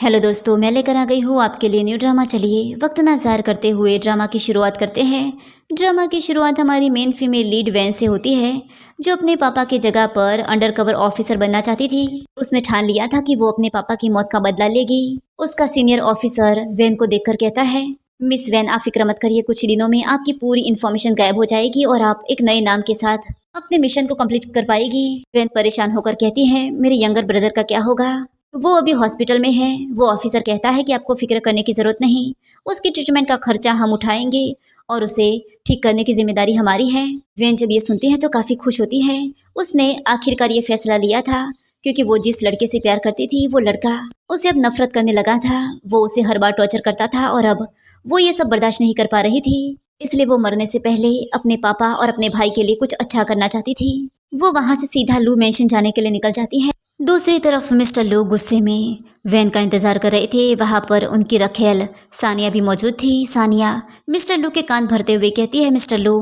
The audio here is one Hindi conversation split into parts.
हेलो दोस्तों, मैं लेकर आ गई हूँ आपके लिए न्यू ड्रामा। चलिए वक्त ना ज़ायर करते हुए ड्रामा की शुरुआत करते हैं। ड्रामा की शुरुआत हमारी मेन फीमेल लीड वैन से होती है, जो अपने पापा की जगह पर अंडरकवर ऑफिसर बनना चाहती थी। उसने ठान लिया था कि वो अपने पापा की मौत का बदला लेगी। उसका सीनियर ऑफिसर वैन को देखकर कहता है, मिस वैन, आप फिक्र मत करिए, कुछ दिनों में आपकी पूरी इन्फॉर्मेशन गायब हो जाएगी और आप एक नए नाम के साथ अपने मिशन को कंप्लीट कर पाएगी। वैन परेशान होकर कहती है, मेरे यंगर ब्रदर का क्या होगा? वो अभी हॉस्पिटल में है। वो ऑफिसर कहता है कि आपको फिक्र करने की ज़रूरत नहीं, उसकी ट्रीटमेंट का खर्चा हम उठाएंगे और उसे ठीक करने की जिम्मेदारी हमारी है। वेन जब ये सुनती है तो काफ़ी खुश होती है। उसने आखिरकार ये फैसला लिया था, क्योंकि वो जिस लड़के से प्यार करती थी वो लड़का उसे अब नफरत करने लगा था। वो उसे हर बार टॉर्चर करता था और अब वो ये सब बर्दाश्त नहीं कर पा रही थी। इसलिए वो मरने से पहले अपने पापा और अपने भाई के लिए कुछ अच्छा करना चाहती थी। वो वहाँ से सीधा लू मेंशन जाने के लिए निकल जाती है। दूसरी तरफ मिस्टर लू गुस्से में वैन का इंतजार कर रहे थे। वहाँ पर उनकी रखेल सानिया भी मौजूद थी। सानिया मिस्टर लू के कान भरते हुए कहती है, मिस्टर लू,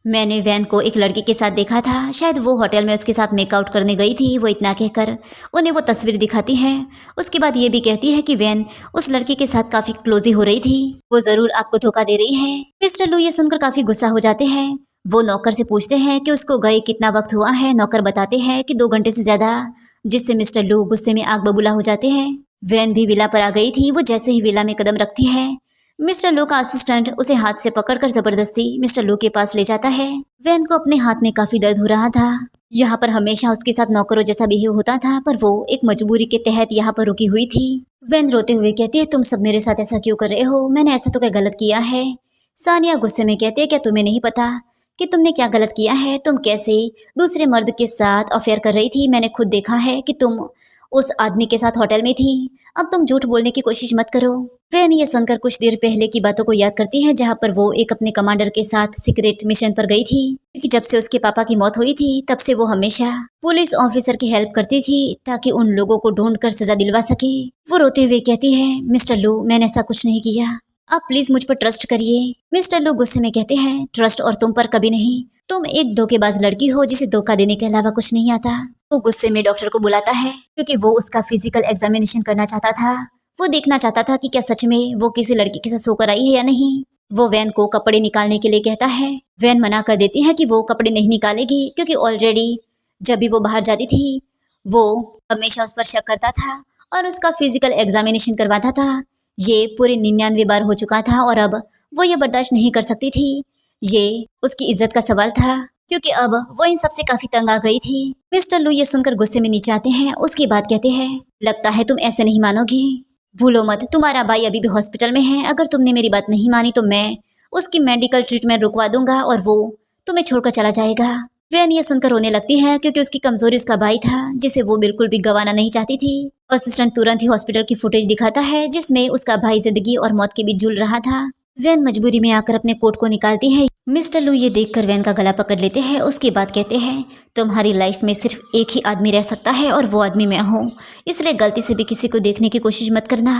मैंने वैन को एक लड़के के साथ देखा था, शायद वो होटल में उसके साथ मेकआउट करने गई थी। वो इतना कहकर उन्हें वो तस्वीर दिखाती है। उसके बाद ये भी कहती है कि वैन उस लड़के के साथ काफ़ी क्लोजी हो रही थी, वो ज़रूर आपको धोखा दे रही है। मिस्टर लू ये सुनकर काफ़ी गुस्सा हो जाते हैं। वो नौकर से पूछते हैं कि उसको गए कितना वक्त हुआ है। नौकर बताते हैं कि 2 घंटे से ज़्यादा, जिससे मिस्टर लू गुस्से में आग बबूला हो जाते हैं। वैन भी विला पर आ गई थी। वो जैसे ही विला में कदम रखती है, मिस्टर लू का असिस्टेंट उसे हाथ से पकड़कर जबरदस्ती मिस्टर लू के पास ले जाता है। वैन को अपने हाथ में काफ़ी दर्द हो रहा था। यहाँ पर हमेशा उसके साथ नौकरों जैसा बिहेव होता था, पर वो एक मजबूरी के तहत यहाँ पर रुकी हुई थी। वैन रोते हुए कहती है, तुम सब मेरे साथ ऐसा क्यों कर रहे हो? मैंने ऐसा तो क्या गलत किया है? सानिया गुस्से में कहती है, क्या तुम्हें नहीं पता कि तुमने क्या गलत किया है? तुम कैसे दूसरे मर्द के साथ अफेयर कर रही थी? मैंने खुद देखा है कि तुम उस आदमी के साथ होटल में थी। अब तुम झूठ बोलने की कोशिश मत करो। वैन ये सुनकर कुछ देर पहले की बातों को याद करती है, जहाँ पर वो एक अपने कमांडर के साथ सीक्रेट मिशन पर गई थी। क्योंकि जब से उसके पापा की मौत हुई थी, तब से वो हमेशा पुलिस ऑफिसर की हेल्प करती थी, ताकि उन लोगों को ढूंढ कर सजा दिलवा सके। वो रोते हुए कहती है, मिस्टर लू, मैंने ऐसा कुछ नहीं किया, आप प्लीज मुझ पर ट्रस्ट करिए। मिस्टर लू गुस्से में कहते हैं, ट्रस्ट और तुम पर कभी नहीं। तुम एक धोखेबाज लड़की हो जिसे धोखा देने के अलावा कुछ नहीं आता। वो गुस्से में डॉक्टर को बुलाता है, क्योंकि वो उसका फिजिकल एग्जामिनेशन करना चाहता था। वो देखना चाहता था कि क्या सच में वो किसी लड़की के साथ सोकर आई है या नहीं। वो वैन को कपड़े निकालने के लिए कहता है। वैन मना कर देती है कि वो कपड़े नहीं निकालेगी, क्योंकि ऑलरेडी जब भी वो बाहर जाती थी वो हमेशा उस पर शक करता था और उसका फिजिकल एग्जामिनेशन करवाता था। ये पूरे 99 बार हो चुका था और अब वो ये बर्दाश्त नहीं कर सकती थी। ये उसकी इज्जत का सवाल था, क्योंकि अब वो इन सबसे काफी तंग आ गई थी। मिस्टर लू ये सुनकर गुस्से में नीचे आते हैं। उसके बाद कहते हैं, लगता है तुम ऐसे नहीं मानोगी। भूलो मत, तुम्हारा भाई अभी भी हॉस्पिटल में है। अगर तुमने मेरी बात नहीं मानी तो मैं उसकी मेडिकल ट्रीटमेंट रुकवा दूंगा और वो तुम्हें छोड़कर चला जाएगा। वैन ये सुनकर रोने लगती है, क्योंकि उसकी कमजोरी उसका भाई था, जिसे वो बिल्कुल भी गंवाना नहीं चाहती थी। असिस्टेंट तुरंत ही हॉस्पिटल की फुटेज दिखाता है, जिसमें उसका भाई जिंदगी और मौत के बीच झूल रहा था। वैन मजबूरी में आकर अपने कोट को निकालती है। मिस्टर लू ये देखकर वैन का गला पकड़ लेते हैं। उसके बाद कहते हैं, तुम्हारी लाइफ में सिर्फ एक ही आदमी रह सकता है और वो आदमी मैं हूँ, इसलिए गलती से भी किसी को देखने की कोशिश मत करना।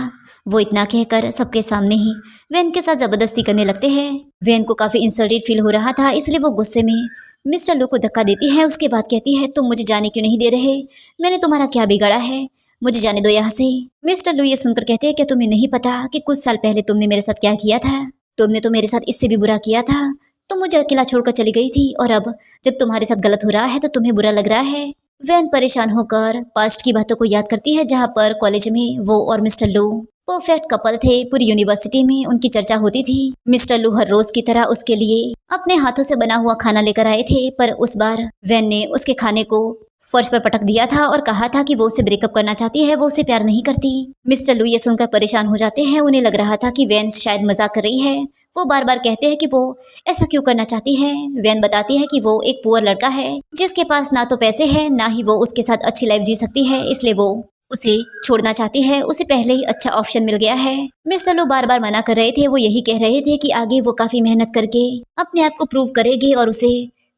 वो इतना कहकर सबके सामने ही वैन के साथ जबरदस्ती करने लगते हैं। वैन को काफी इंसल्टेड फील हो रहा था, इसलिए वो गुस्से में मिस्टर लू को धक्का देती है। उसके बाद कहती है, तुम मुझे जाने क्यों नहीं दे रहे? मैंने तुम्हारा क्या बिगाड़ा है? मुझे जाने दो यहाँ से। मिस्टर लू ये सुनकर कहते हैं, क्या तुम्हें नहीं पता कि कुछ साल पहले तुमने मेरे साथ क्या किया था? तुमने तो मेरे साथ इससे भी बुरा किया था। तुम मुझे अकेला छोड़कर चली गई थी और अब जब तुम्हारे साथ गलत हो रहा है तो तुम्हें बुरा लग रहा है। वैन परेशान होकर पास्ट की बातों को याद करती है, जहाँ पर कॉलेज में वो और मिस्टर लू परफेक्ट कपल थे। पूरी यूनिवर्सिटी में उनकी चर्चा होती थी। मिस्टर लू हर रोज की तरह उसके लिए अपने हाथों से बना हुआ खाना लेकर आए थे, पर उस बार वैन ने उसके खाने को फर्श पर पटक दिया था और कहा था कि वो उसे ब्रेकअप करना चाहती है, वो उसे प्यार नहीं करती। मिस्टर लू ये सुनकर परेशान हो जाते हैं। उन्हें लग रहा था कि वैन शायद मजाक कर रही है। वो बार बार कहते हैं कि वो ऐसा क्यों करना चाहती है। वैन बताती है कि वो एक पुअर लड़का है, जिसके पास ना तो पैसे है ना ही वो उसके साथ अच्छी लाइफ जी सकती है, इसलिए वो उसे छोड़ना चाहती है। उसे पहले ही अच्छा ऑप्शन मिल गया है। मिस्टर लू बार बार मना कर रहे थे। वो यही कह रहे थे कि आगे वो काफी मेहनत करके अपने आप को प्रूव करेगी और उसे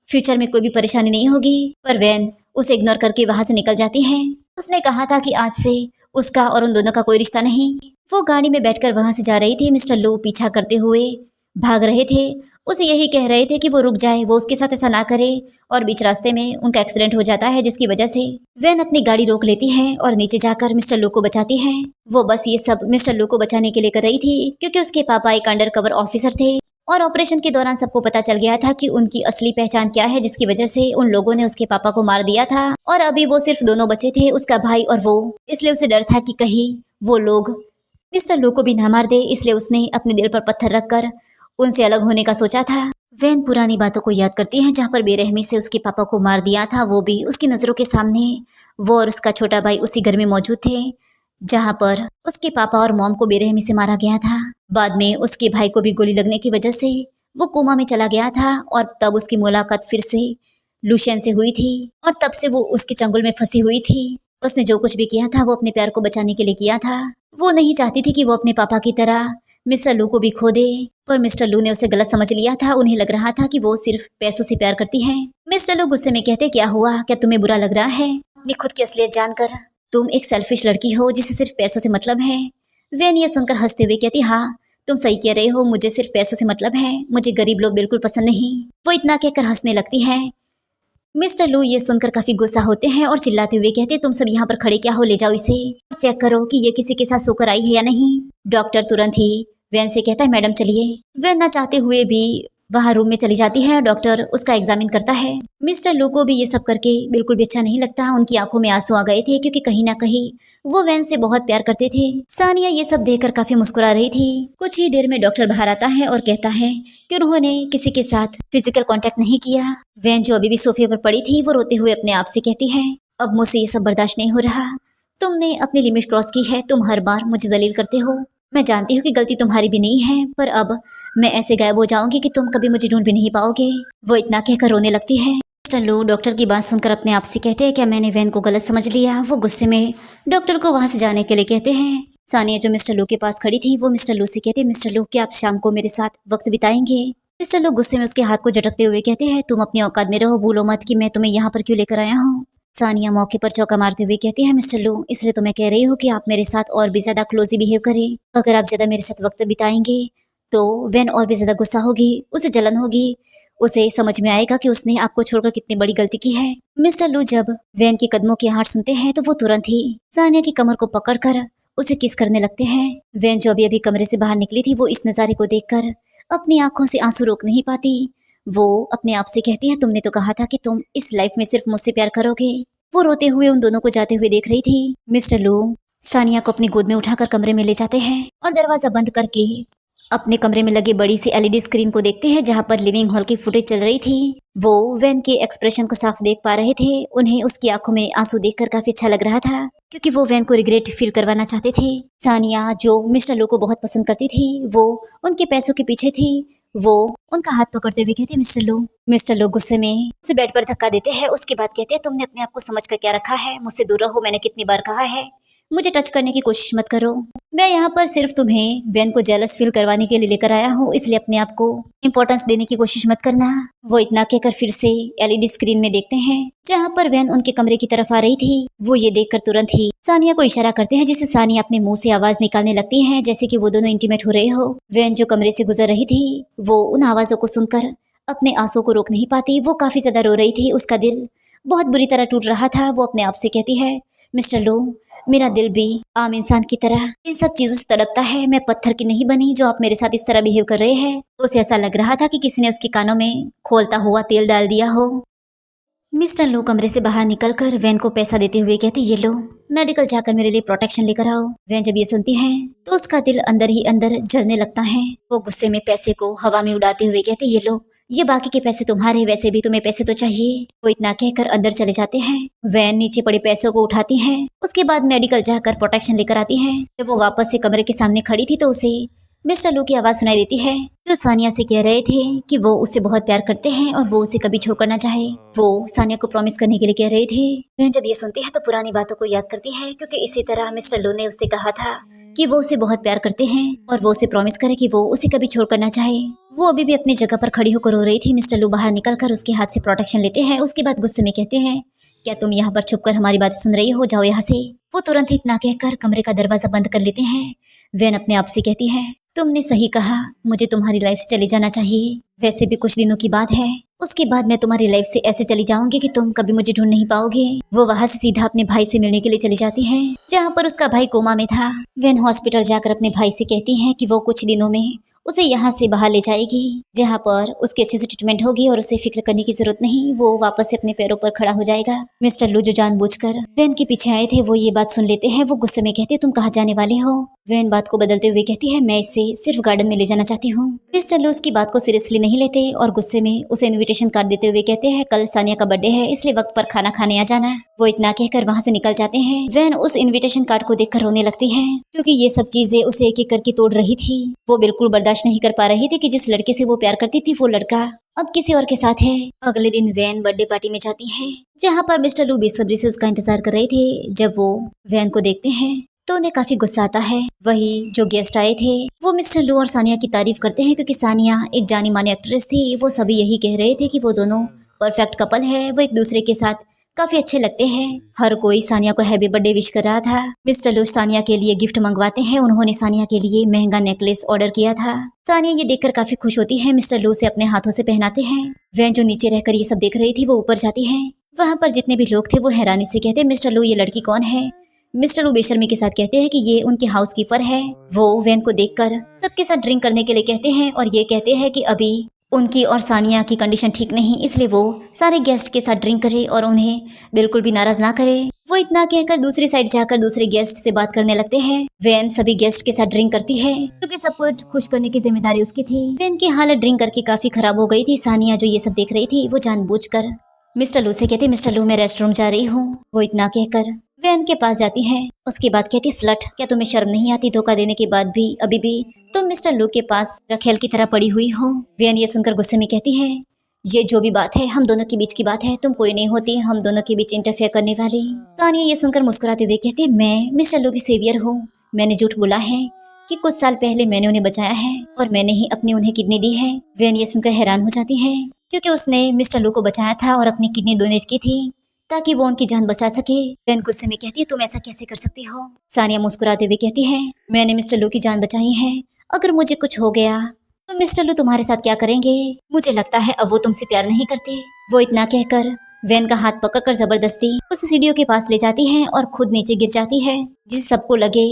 फ्यूचर में कोई भी परेशानी नहीं होगी, पर वैन उसे इग्नोर करके वहां से निकल जाती है। उसने कहा था कि आज से उसका और उन दोनों का कोई रिश्ता नहीं। वो गाड़ी में बैठकर वहां से जा रही थी। मिस्टर लू पीछा करते हुए भाग रहे थे उसे यही कह रहे थे कि वो रुक जाए, वो उसके साथ ऐसा ना करे। और बीच रास्ते में उनका एक्सीडेंट हो जाता है, जिसकी वजह से वैन अपनी गाड़ी रोक लेती है और नीचे जाकर मिस्टर लू को बचाती है। वो बस ये सब मिस्टर लू को बचाने के लिए कर रही थी, क्योंकि उसके पापा एक अंडर कवर ऑफिसर थे और ऑपरेशन के दौरान सबको पता चल गया था कि उनकी असली पहचान क्या है, जिसकी वजह से उन लोगों ने उसके पापा को मार दिया था। और अभी वो सिर्फ दोनों बचे थे, उसका भाई और वो। इसलिए उसे डर था कि कहीं वो लोग मिस्टर लू को भी ना मार दे, इसलिए उसने अपने दिल पर पत्थर रखकर उनसे अलग होने का सोचा था। वैन पुरानी बातों को याद करती है, जहाँ पर बेरहमी से उसके पापा को मार दिया था, वो भी उसकी नजरों के सामने। वो और उसका छोटा भाई उसी घर में मौजूद थे जहाँ पर उसके पापा और मॉम को बेरहमी से मारा गया था। बाद में उसके भाई को भी गोली लगने की वजह से वो कोमा में चला गया था और तब उसकी मुलाकात फिर से लुशियन से हुई थी और तब से वो उसके चंगुल में फंसी हुई थी। उसने जो कुछ भी किया था वो अपने प्यार को बचाने के लिए किया था। वो नहीं चाहती थी कि वो अपने पापा की तरह मिस्टर लू को भी खो दे, पर मिस्टर लू ने उसे गलत समझ लिया था। उन्हें लग रहा था कि वो सिर्फ पैसों से प्यार करती है। मिस्टर लू गुस्से में कहते, क्या हुआ, क्या तुम्हें बुरा लग रहा है अपनी खुद की असलियत जानकर? तुम एक सेल्फिश लड़की हो जिसे सिर्फ पैसों से मतलब है। वैन ये सुनकर हंसते हुए कहती, हाँ तुम सही कह रहे हो, मुझे सिर्फ पैसों से मतलब है, मुझे गरीब लोग बिल्कुल पसंद नहीं। वो इतना कहकर हंसने लगती है। मिस्टर लू ये सुनकर काफी गुस्सा होते हैं और चिल्लाते हुए कहते, तुम सब यहाँ पर खड़े क्या हो, ले जाओ इसे, चेक करो कि ये किसी के साथ सोकर आई है या नहीं। डॉक्टर तुरंत ही वैन से कहता है, मैडम चलिए। वैन ना चाहते हुए भी वहाँ रूम में चली जाती है। डॉक्टर उसका एग्जामिन करता है। मिस्टर लू को भी ये सब करके बिल्कुल भी अच्छा नहीं लगता। उनकी आंखों में आंसू आ गए थे, क्योंकि कहीं ना कहीं वो वैन से बहुत प्यार करते थे। सानिया ये सब देखकर काफी मुस्कुरा रही थी। कुछ ही देर में डॉक्टर बाहर आता है और कहता है कि उन्होंने किसी के साथ फिजिकल कांटेक्ट नहीं किया। वैन जो अभी भी सोफे पर पड़ी थी, वो रोते हुए अपने आप से कहती है, अब मुझसे ये सब बर्दाश्त नहीं हो रहा। तुमने अपनी लिमिट क्रॉस की है, तुम हर बार मुझे जलील करते हो। मैं जानती हूँ कि गलती तुम्हारी भी नहीं है, पर अब मैं ऐसे गायब हो जाऊंगी कि तुम कभी मुझे ढूंढ भी नहीं पाओगे। वो इतना कहकर रोने लगती है। मिस्टर लू डॉक्टर की बात सुनकर अपने आप से कहते हैं, क्या मैंने वैन को गलत समझ लिया? वो गुस्से में डॉक्टर को वहां से जाने के लिए कहते हैं। सानिया जो मिस्टर लू के पास खड़ी थी, वो मिस्टर लू से कहती है, मिस्टर लू क्या आप शाम को मेरे साथ वक्त बिताएंगे? मिस्टर लू गुस्से में उसके हाथ को झटकते हुए कहते हैं, तुम अपनी औकात में रहो, भूलो मत कि मैं तुम्हें यहाँ पर क्यों लेकर आया हूँ। सानिया मौके पर चौका मारते हुए कहती है, मिस्टर लू इसलिए तो मैं कह रही हूँ कि आप मेरे साथ और भी ज्यादा क्लोजली बिहेव करें। अगर आप ज्यादा मेरे साथ वक्त बिताएंगे तो वैन और भी ज्यादा गुस्सा होगी, उसे जलन होगी, उसे समझ में आएगा कि उसने आपको छोड़कर कितनी बड़ी गलती की है। मिस्टर लू जब वैन के कदमों की आहट सुनते हैं तो वो तुरंत ही सानिया की कमर को पकड़कर उसे किस करने लगते हैं। वैन जो अभी अभी कमरे से बाहर निकली थी, वो इस नजारे को देखकर अपनी आंखों से आंसू रोक नहीं पाती। वो अपने आप से कहती है, तुमने तो कहा था कि तुम इस लाइफ में सिर्फ मुझसे प्यार करोगे। वो रोते हुए उन दोनों को जाते हुए देख रही थी। मिस्टर लू सानिया को अपनी गोद में उठाकर कमरे में ले जाते हैं और दरवाजा बंद करके अपने कमरे में लगे बड़ी सी एलईडी स्क्रीन को देखते हैं, जहाँ पर लिविंग हॉल की फुटेज चल रही थी। वो वैन के एक्सप्रेशन को साफ देख पा रहे थे। उन्हें उसकी आंखों में आंसू देखकर काफी अच्छा लग रहा था, क्योंकि वो वैन को रिग्रेट फील करवाना चाहते थे। सानिया जो मिस्टर लू को बहुत पसंद करती थी, वो उनके पैसों के पीछे थी। वो उनका हाथ पकड़ते हुए कहते, मिस्टर लू। मिस्टर लू गुस्से में उसे बेड पर धक्का देते हैं। उसके बाद कहते हैं, तुमने अपने आप को समझ कर क्या रखा है? मुझसे दूर रहो, मैंने कितनी बार कहा है। मुझे टच करने की कोशिश मत करो। मैं यहाँ पर सिर्फ तुम्हें वैन को जेलस फील करवाने के लिए लेकर आया हूँ, इसलिए अपने आप को इम्पोर्टेंस देने की कोशिश मत करना। वो इतना कहकर फिर से एलईडी स्क्रीन में देखते हैं, जहाँ पर वैन उनके कमरे की तरफ आ रही थी। वो ये देखकर तुरंत ही सानिया को इशारा करते हैं, जिससे सानिया अपने मुंह से आवाज निकालने लगती है, जैसे कि वो दोनों इंटीमेट हो रहे हो। वैन जो कमरे से गुजर रही थी, वो उन आवाजों को सुनकर अपने आंसू को रोक नहीं पाती। वो काफी ज्यादा रो रही थी, उसका दिल बहुत बुरी तरह टूट रहा था। वो अपने आप से कहती है, मिस्टर लू मेरा दिल भी आम इंसान की तरह इन सब चीजों से तड़पता है। मैं पत्थर की नहीं बनी जो आप मेरे साथ इस तरह बिहेव कर रहे हैं। उसे ऐसा लग रहा था कि किसी ने उसके कानों में खोलता हुआ तेल डाल दिया हो। मिस्टर लू कमरे से बाहर निकलकर वैन को पैसा देते हुए कहते, ये लो, मेडिकल जाकर मेरे लिए प्रोटेक्शन लेकर आओ। वैन जब ये सुनती है तो उसका दिल अंदर ही अंदर जलने लगता है। वो गुस्से में पैसे को हवा में उड़ाते हुए कहते, ये लो, ये बाकी के पैसे तुम्हारे, वैसे भी तुम्हें पैसे तो चाहिए। वो इतना कहकर अंदर चले जाते हैं। वैन नीचे पड़े पैसों को उठाती है। उसके बाद मेडिकल जाकर प्रोटेक्शन लेकर आती है। जब वो वापस से कमरे के सामने खड़ी थी तो उसे मिस्टर लू की आवाज सुनाई देती है, जो सानिया से कह रहे थे कि वो उससे बहुत प्यार करते हैं और वो उसे कभी छोड़कर ना चाहे। वो सानिया को प्रॉमिस करने के लिए कह रहे थे। वह जब ये सुनती है तो पुरानी बातों को याद करती है, क्योंकि इसी तरह मिस्टर लू ने उससे कहा था कि वो उसे बहुत प्यार करते हैं और वो उसे प्रॉमिस करे कि वो उसे कभी छोड़कर ना चाहे। वो अभी भी अपनी जगह पर खड़ी होकर रो रही थी। मिस्टर लू बाहर निकलकर उसके हाथ से प्रोटेक्शन लेते हैं। उसके बाद गुस्से में कहते हैं, क्या तुम यहाँ पर छुपकर हमारी बातें सुन रही हो? जाओ यहाँ से। वो तुरंत ही इतना कहकर कमरे का दरवाजा बंद कर लेते हैं। वैन अपने आप से कहती है, तुमने सही कहा, मुझे तुम्हारी लाइफ से चले जाना चाहिए। वैसे भी कुछ दिनों की बात है, उसके बाद मैं तुम्हारी लाइफ से ऐसे चली जाऊंगी कि तुम कभी मुझे ढूंढ नहीं पाओगे। वो वहां से सीधा अपने भाई से मिलने के लिए चली जाती है, जहाँ पर उसका भाई कोमा में था। वेन हॉस्पिटल जाकर अपने भाई से कहती है कि वो कुछ दिनों में उसे यहाँ से बाहर ले जाएगी, जहाँ पर उसकी अच्छे से ट्रीटमेंट होगी और उसे फिक्र करने की जरूरत नहीं, वो वापस से अपने पैरों पर खड़ा हो जाएगा। मिस्टर लू जो जानबूझकर वेन के पीछे आए थे वो ये बात सुन लेते हैं। वो गुस्से में कहते तुम कहाँ जाने वाले हो। वेन बात को बदलते हुए कहती है मैं इसे सिर्फ गार्डन में ले जाना चाहती हूँ। मिस्टर लू उसकी बात को सीरियसली नहीं लेते और गुस्से में उसे इन्विटेशन कार्ड देते हुए कहते हैं कल सानिया का बर्थडे है, इसलिए वक्त पर खाना खाने आ जाना। वो इतना कहकर वहाँ से निकल जाते हैं। वेन उस इन्विटेशन कार्ड को देखकर रोने लगती है, क्योंकि ये सब चीजें उसे एक एक करके तोड़ रही थी। वो बिल्कुल बर्दाश्त नहीं कर पा रही थी कि जिस लड़के से वो प्यार करती थी वो लड़का अब किसी और के साथ है। अगले दिन वैन बर्थडे पार्टी में जाती है, जहाँ पर मिस्टर लू बेसब्री से उसका इंतजार कर रहे थे। जब वो वैन को देखते हैं तो उन्हें काफी गुस्सा आता है। वही जो गेस्ट आए थे वो मिस्टर लू और सानिया की तारीफ करते हैं, क्योंकि सानिया एक जानी मानी एक्ट्रेस थी। वो सभी यही कह रहे थे कि वो दोनों परफेक्ट कपल है, वो एक दूसरे के साथ काफी अच्छे लगते हैं। हर कोई सानिया को हैप्पी बर्थडे विश कर रहा था। मिस्टर लू सानिया के लिए गिफ्ट मंगवाते हैं। उन्होंने सानिया के लिए महंगा नेकलेस ऑर्डर किया था। सानिया ये देखकर काफी खुश होती है। मिस्टर लू से अपने हाथों से पहनाते हैं। वैन जो नीचे रहकर ये सब देख रही थी वो ऊपर जाती है। वहाँ पर जितने भी लोग थे वो हैरानी से कहते मिस्टर लू ये लड़की कौन है। मिस्टर लू बेशर्मी के साथ कहते हैं कि ये उनके हाउसकीपर है। वो वैन को देखकर सबके साथ ड्रिंक करने के लिए कहते हैं और ये कहते हैं कि अभी उनकी और सानिया की कंडीशन ठीक नहीं, इसलिए वो सारे गेस्ट के साथ ड्रिंक करे और उन्हें बिल्कुल भी नाराज ना करे। वो इतना कहकर दूसरी साइड जाकर दूसरे गेस्ट से बात करने लगते हैं। वैन सभी गेस्ट के साथ ड्रिंक करती है, क्योंकि सबको खुश करने की जिम्मेदारी उसकी थी। वैन की हालत ड्रिंक करके काफी खराब हो गई थी। सानिया जो ये सब देख रही थी वो जानबूझकर मिस्टर लू से कहते मिस्टर लू मैं रेस्टरूम जा रही हूँ। वो इतना कहकर वैन के पास जाती है। उसके बाद कहती स्लट, क्या तुम्हें शर्म नहीं आती? धोखा देने के बाद भी अभी भी तुम मिस्टर लू के पास रखेल की तरह पड़ी हुई हो। वैन ये सुनकर गुस्से में कहती है ये जो भी बात है हम दोनों के बीच की बात है, तुम कोई नहीं होती हम दोनों के बीच इंटरफेयर करने वाली। तानिया ये सुनकर मुस्कुराते हुए कहती है मैं मिस्टर लू की सेवियर हूँ। मैंने झूठ बोला है कि कुछ साल पहले मैंने उन्हें बचाया है और मैंने ही अपनी उन्हें किडनी दी है। वैन ये सुनकर हैरान हो जाती है, क्योंकि उसने मिस्टर लू को बचाया था और अपनी किडनी डोनेट की थी ताकि वो उनकी जान बचा सके। वैन गुस्से में कहती है तुम ऐसा कैसे कर सकती हो। सानिया मुस्कुराते हुए कहती है मैंने मिस्टर लू की जान बचाई है, अगर मुझे कुछ हो गया तो मिस्टर लू तुम्हारे साथ क्या करेंगे? मुझे लगता है अब वो तुमसे प्यार नहीं करते। वो इतना कहकर वैन का हाथ पकड़कर जबरदस्ती उस सीढ़ियों के पास ले जाती है और खुद नीचे गिर जाती है, जिस सबको लगे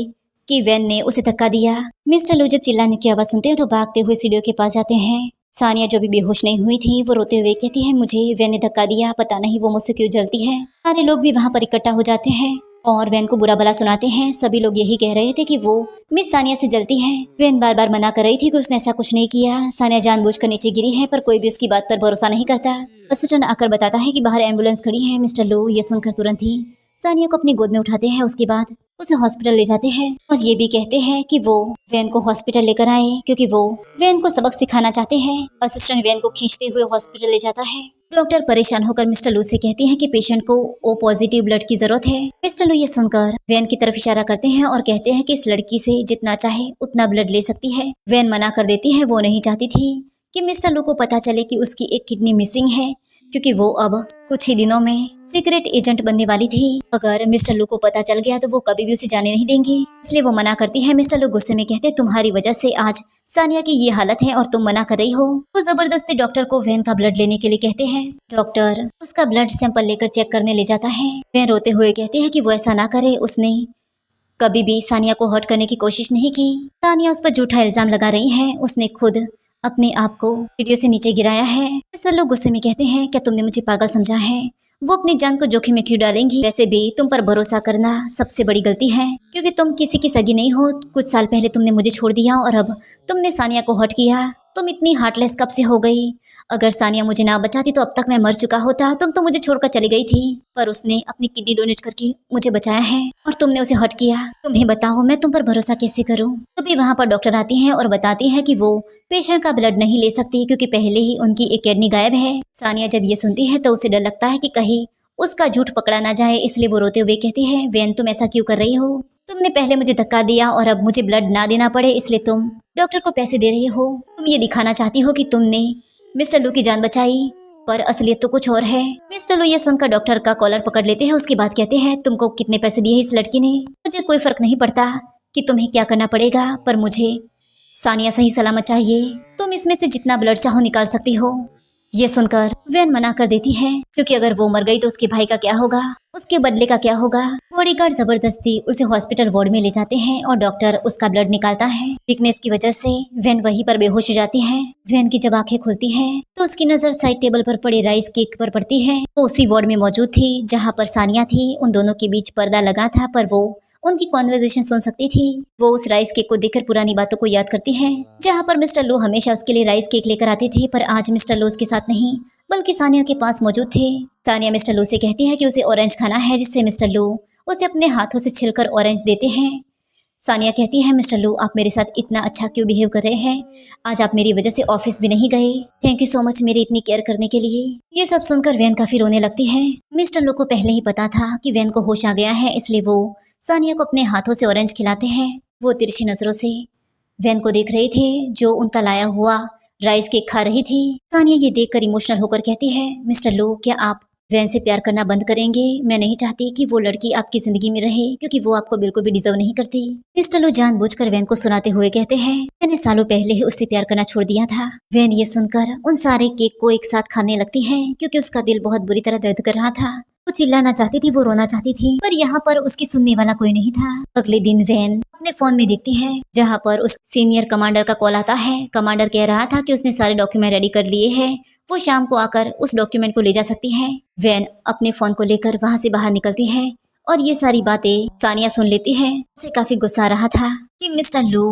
कि वैन ने उसे धक्का दिया। मिस्टर लू जब चिल्लाने की आवाज सुनते हैं तो भागते हुए सीढ़ियों के पास जाते हैं। सानिया जो भी बेहोश नहीं हुई थी वो रोते हुए कहती है मुझे वैन ने धक्का दिया, पता नहीं वो मुझसे क्यों जलती है। सारे लोग भी वहाँ पर इकट्ठा हो जाते हैं और वैन को बुरा भला सुनाते हैं। सभी लोग यही कह रहे थे कि वो मिस सानिया से जलती है। वैन बार बार मना कर रही थी कि उसने ऐसा कुछ नहीं किया। सानिया जानबूझकर नीचे गिरी है, पर कोई भी उसकी बात पर भरोसा नहीं करता। असिस्टेंट आकर बताता है कि बाहर एम्बुलेंस खड़ी है। मिस्टर लू ये सुनकर तुरंत ही सानिया को अपनी गोद में उठाते हैं। उसके बाद उसे हॉस्पिटल ले जाते हैं और ये भी कहते हैं कि वो वैन को हॉस्पिटल लेकर आए, क्योंकि वो वैन को सबक सिखाना चाहते हैं। असिस्टेंट वैन को खींचते हुए हॉस्पिटल ले जाता है। डॉक्टर परेशान होकर मिस्टर लू से कहती हैं कि पेशेंट को ओ पॉजिटिव ब्लड की जरूरत है। मिस्टर लू ये सुनकर वैन की तरफ इशारा करते हैं और कहते हैं कि इस लड़की से जितना चाहे उतना ब्लड ले सकती है। वैन मना कर देती है, वो नहीं चाहती थी कि मिस्टर लू को पता चले कि उसकी एक किडनी मिसिंग है, क्योंकि वो अब कुछ ही दिनों में सीक्रेट एजेंट बनने वाली थी। अगर मिस्टर लू को पता चल गया तो वो कभी भी उसे जाने नहीं देंगी, इसलिए वो मना करती है। मिस्टर लू गुस्से में कहते तुम्हारी वजह से आज सानिया की ये हालत है और तुम मना कर रही हो। वो जबरदस्ती डॉक्टर को वैन का ब्लड लेने के लिए कहते हैं। डॉक्टर उसका ब्लड सैंपल लेकर चेक करने ले जाता है। वैन रोते हुए कहती है कि वो ऐसा ना करे, उसने कभी भी सानिया को हर्ट करने की कोशिश नहीं की। सानिया उस पर झूठा इल्जाम लगा रही है, उसने खुद अपने आप को सीढ़ियों से नीचे गिराया है। मिस्टर लू गुस्से में कहते हैं क्या तुमने मुझे पागल समझा है? वो अपनी जान को जोखिम में क्यों डालेंगी? वैसे भी तुम पर भरोसा करना सबसे बड़ी गलती है, क्योंकि तुम किसी की सगी नहीं हो। कुछ साल पहले तुमने मुझे छोड़ दिया और अब तुमने सानिया को हर्ट किया। तुम इतनी हार्टलेस कब से हो गई? अगर सानिया मुझे ना बचाती तो अब तक मैं मर चुका होता। तुम तो मुझे छोड़कर चली गई थी, पर उसने अपनी किडनी डोनेट करके मुझे बचाया है और तुमने उसे हर्ट किया। तुम ही बताओ मैं तुम पर भरोसा कैसे करूं? तभी वहाँ पर डॉक्टर आती हैं और बताती है कि वो पेशेंट का ब्लड नहीं ले सकती, क्योंकि पहले ही उनकी एक किडनी गायब है। सानिया जब ये सुनती है तो उसे डर लगता है कि कहीं उसका झूठ पकड़ा ना जाए, इसलिए वो रोते हुए कहती है वैन तुम ऐसा क्यों कर रही हो? तुमने पहले मुझे धक्का दिया और अब मुझे ब्लड ना देना पड़े इसलिए तुम डॉक्टर को पैसे दे रही हो। तुम ये दिखाना चाहती हो कि तुमने मिस्टर लू की जान बचाई, पर असलियत तो कुछ और है। मिस्टर लू ये सुनकर डॉक्टर का कॉलर पकड़ लेते हैं। उसके बाद कहते हैं तुमको कितने पैसे दिए इस लड़की ने? मुझे कोई फर्क नहीं पड़ता कि तुम्हें क्या करना पड़ेगा, पर मुझे सानिया सही सलामत चाहिए, तुम इसमें से जितना ब्लड चाहो निकाल सकती हो। ये सुनकर वैन मना कर देती है, क्योंकि अगर वो मर गई तो उसके भाई का क्या होगा, उसके बदले का क्या होगा। बॉडीगार्ड जबरदस्ती उसे हॉस्पिटल वार्ड में ले जाते हैं और डॉक्टर उसका ब्लड निकालता है। वीकनेस की वजह से वैन वहीं पर बेहोश हो जाती है। वैन की जब आंखें खुलती है तो उसकी नजर साइड टेबल पर पड़े राइस केक पर पड़ती है। वो उसी वार्ड में मौजूद थी जहाँ पर सानिया थी। उन दोनों के बीच पर्दा लगा था, पर वो उनकी कॉन्वर्सेशन सुन सकती थी। वो उस राइस केक को देखकर पुरानी बातों को याद करती है, जहाँ पर मिस्टर लो हमेशा उसके लिए राइस केक लेकर आते थे, पर आज मिस्टर लो उसके साथ नहीं बल्कि सानिया के पास मौजूद थे। सानिया मिस्टर लो से कहती है कि उसे ऑरेंज खाना है, जिससे मिस्टर लो उसे अपने हाथों से छिलकर ऑरेंज देते हैं। सानिया कहती है, मिस्टर लो आप मेरे साथ इतना अच्छा क्यों बिहेव कर रहे हैं? आज आप मेरी वजह से ऑफिस भी नहीं गए। थैंक यू सो मच मेरी इतनी केयर करने के लिए। ये सब सुनकर वैन काफी रोने लगती है। मिस्टर लो को पहले ही पता था कि वैन को होश आ गया है, इसलिए वो सानिया को अपने हाथों से ऑरेंज खिलाते हैं। वो तिरछी नजरों से वैन को देख रहे थे, जो उनका लाया हुआ राइस केक खा रही थी। सानिया ये देखकर इमोशनल होकर कहती है, मिस्टर लो क्या आप वैन से प्यार करना बंद करेंगे? मैं नहीं चाहती कि वो लड़की आपकी जिंदगी में रहे, क्योंकि वो आपको बिल्कुल भी डिजर्व नहीं करती। मिस्टर लो जानबूझकर वैन को सुनाते हुए कहते हैं, मैंने सालों पहले ही उससे प्यार करना छोड़ दिया था। वैन ये सुनकर उन सारे केक को एक साथ खाने लगती है, क्योंकि उसका दिल बहुत बुरी तरह दर्द कर रहा था। वो चिल्लाना चाहती थी, वो रोना चाहती थी, पर यहाँ पर उसकी सुनने वाला कोई नहीं था। अगले दिन वैन अपने फोन में देखती है, जहाँ पर उस सीनियर कमांडर का कॉल आता है। कमांडर कह रहा था कि उसने सारे डॉक्यूमेंट रेडी कर लिए हैं, वो शाम को आकर उस डॉक्यूमेंट को ले जा सकती है। वैन अपने फोन को लेकर वहां से बाहर निकलती है और ये सारी बातें सानिया सुन लेती है। उसे काफी गुस्सा आ रहा था कि मिस्टर लो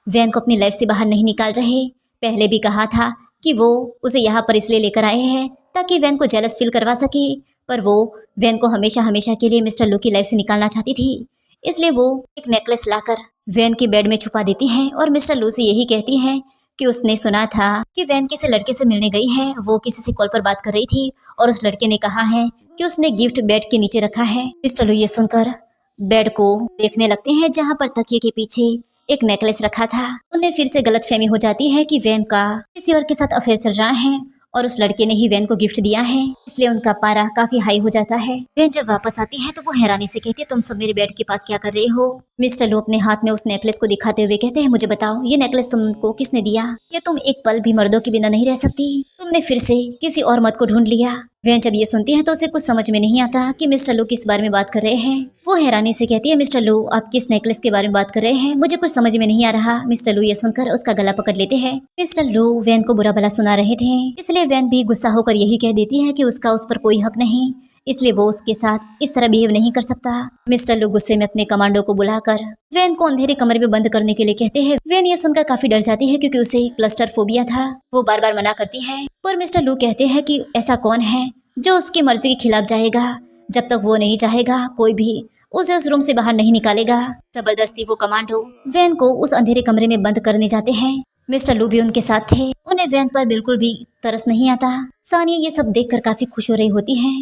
वैन को अपनी लाइफ से बाहर नहीं निकाल रहे। पहले भी कहा था कि वो उसे यहाँ पर इसलिए लेकर आए हैं ताकि वैन को जेलस फील करवा सके, पर वो वैन को हमेशा हमेशा के लिए मिस्टर लो की लाइफ से निकालना चाहती थी। इसलिए वो एक नेकलेस लाकर वैन के बेड में छुपा देती है और मिस्टर लो से यही कहती है कि उसने सुना था कि वैन किसी लड़के से मिलने गई है। वो किसी से कॉल पर बात कर रही थी और उस लड़के ने कहा है कि उसने गिफ्ट बेड के नीचे रखा है। मिस्टर लो ये सुनकर बेड को देखने लगते हैं, जहाँ पर तकिए के पीछे एक नेकलेस रखा था। उन्हें फिर से गलतफहमी हो जाती है कि वैन का किसी और के साथ अफेयर चल रहा है और उस लड़के ने ही वैन को गिफ्ट दिया है, इसलिए उनका पारा काफी हाई हो जाता है। वैन जब वापस आती है तो वो हैरानी से कहती है, तुम सब मेरे बेड के पास क्या कर रहे हो? मिस्टर लो अपने हाथ में उस नेकलेस को दिखाते हुए कहते हैं, मुझे बताओ ये नेकलेस तुमको किसने दिया? क्या तुम एक पल भी मर्दों के बिना नहीं रह सकती? तुमने फिर से किसी और मर्द को ढूंढ लिया। वैन जब ये सुनती है तो उसे कुछ समझ में नहीं आता कि मिस्टर लो किस बारे में बात कर रहे हैं। वो हैरानी से कहती है, मिस्टर लो आप किस नेकलेस के बारे में बात कर रहे हैं? मुझे कुछ समझ में नहीं आ रहा। मिस्टर लो ये सुनकर उसका गला पकड़ लेते हैं। मिस्टर लो वैन को बुरा भला सुना रहे थे, इसलिए वैन भी गुस्सा होकर यही कह देती है कि उसका उस पर कोई हक नहीं, इसलिए वो उसके साथ इस तरह बिहेव नहीं कर सकता। मिस्टर लो गुस्से में अपने कमांडो को बुलाकर वैन को अंधेरे कमरे में बंद करने के लिए कहते हैं। वैन ये सुनकर काफी डर जाती है, क्योंकि उसे क्लस्टर फोबिया था। वो बार बार मना करती है, पर मिस्टर लो कहते हैं कि ऐसा कौन है जो उसकी मर्जी के खिलाफ जाएगा? जब तक वो नहीं चाहेगा कोई भी उसे उस रूम से बाहर नहीं निकालेगा। जबरदस्ती वो कमांडो वैन को उस अंधेरे कमरे में बंद करने जाते हैं। मिस्टर लो भी उनके साथ थे। उन्हें वैन पर बिल्कुल भी तरस नहीं आता। सानिया ये सब देखकर काफी खुश हो रही होती है,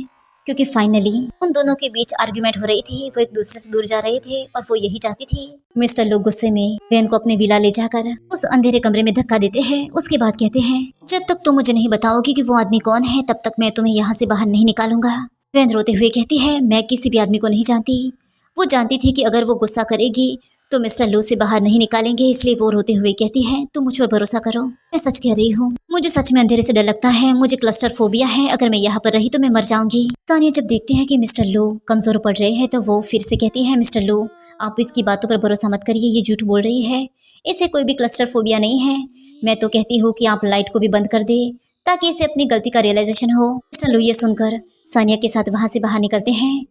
क्योंकि फाइनली उन दोनों के बीच आर्ग्यूमेंट हो रही थी। वो एक दूसरे से दूर जा रहे थे और वो यही चाहती थी। मिस्टर लो गुस्से में वैन को अपने विला ले जाकर उस अंधेरे कमरे में धक्का देते हैं। उसके बाद कहते हैं, जब तक तुम मुझे नहीं बताओगी कि वो आदमी कौन है, तब तक मैं तुम्हें यहाँ से बाहर नहीं निकालूंगा। वैन रोते हुए कहती है, मैं किसी भी आदमी को नहीं जानती। वो जानती थी कि अगर वो गुस्सा करेगी तो मिस्टर लो से बाहर नहीं निकालेंगे, इसलिए वो रोते हुए कहती है, तुम मुझ पर भरोसा करो, मैं सच कह रही हूँ। मुझे सच में अंधेरे से डर लगता है, मुझे क्लस्टर फोबिया है। अगर मैं यहाँ पर रही तो मैं मर जाऊंगी। सानिया जब देखती है कि मिस्टर लो कमजोर पड़ रहे हैं तो वो फिर से कहती है, मिस्टर लो आप इसकी बातों पर भरोसा मत करिए, ये झूठ बोल रही है, इसे कोई भी क्लस्टर फोबिया नहीं है। मैं तो कहती हूँ कि आप लाइट को भी बंद कर दे ताकि इसे अपनी गलती का रियलाइजेशन हो। मिस्टर लो ये सुनकर सानिया के साथ वहां से बाहर निकलते हैं।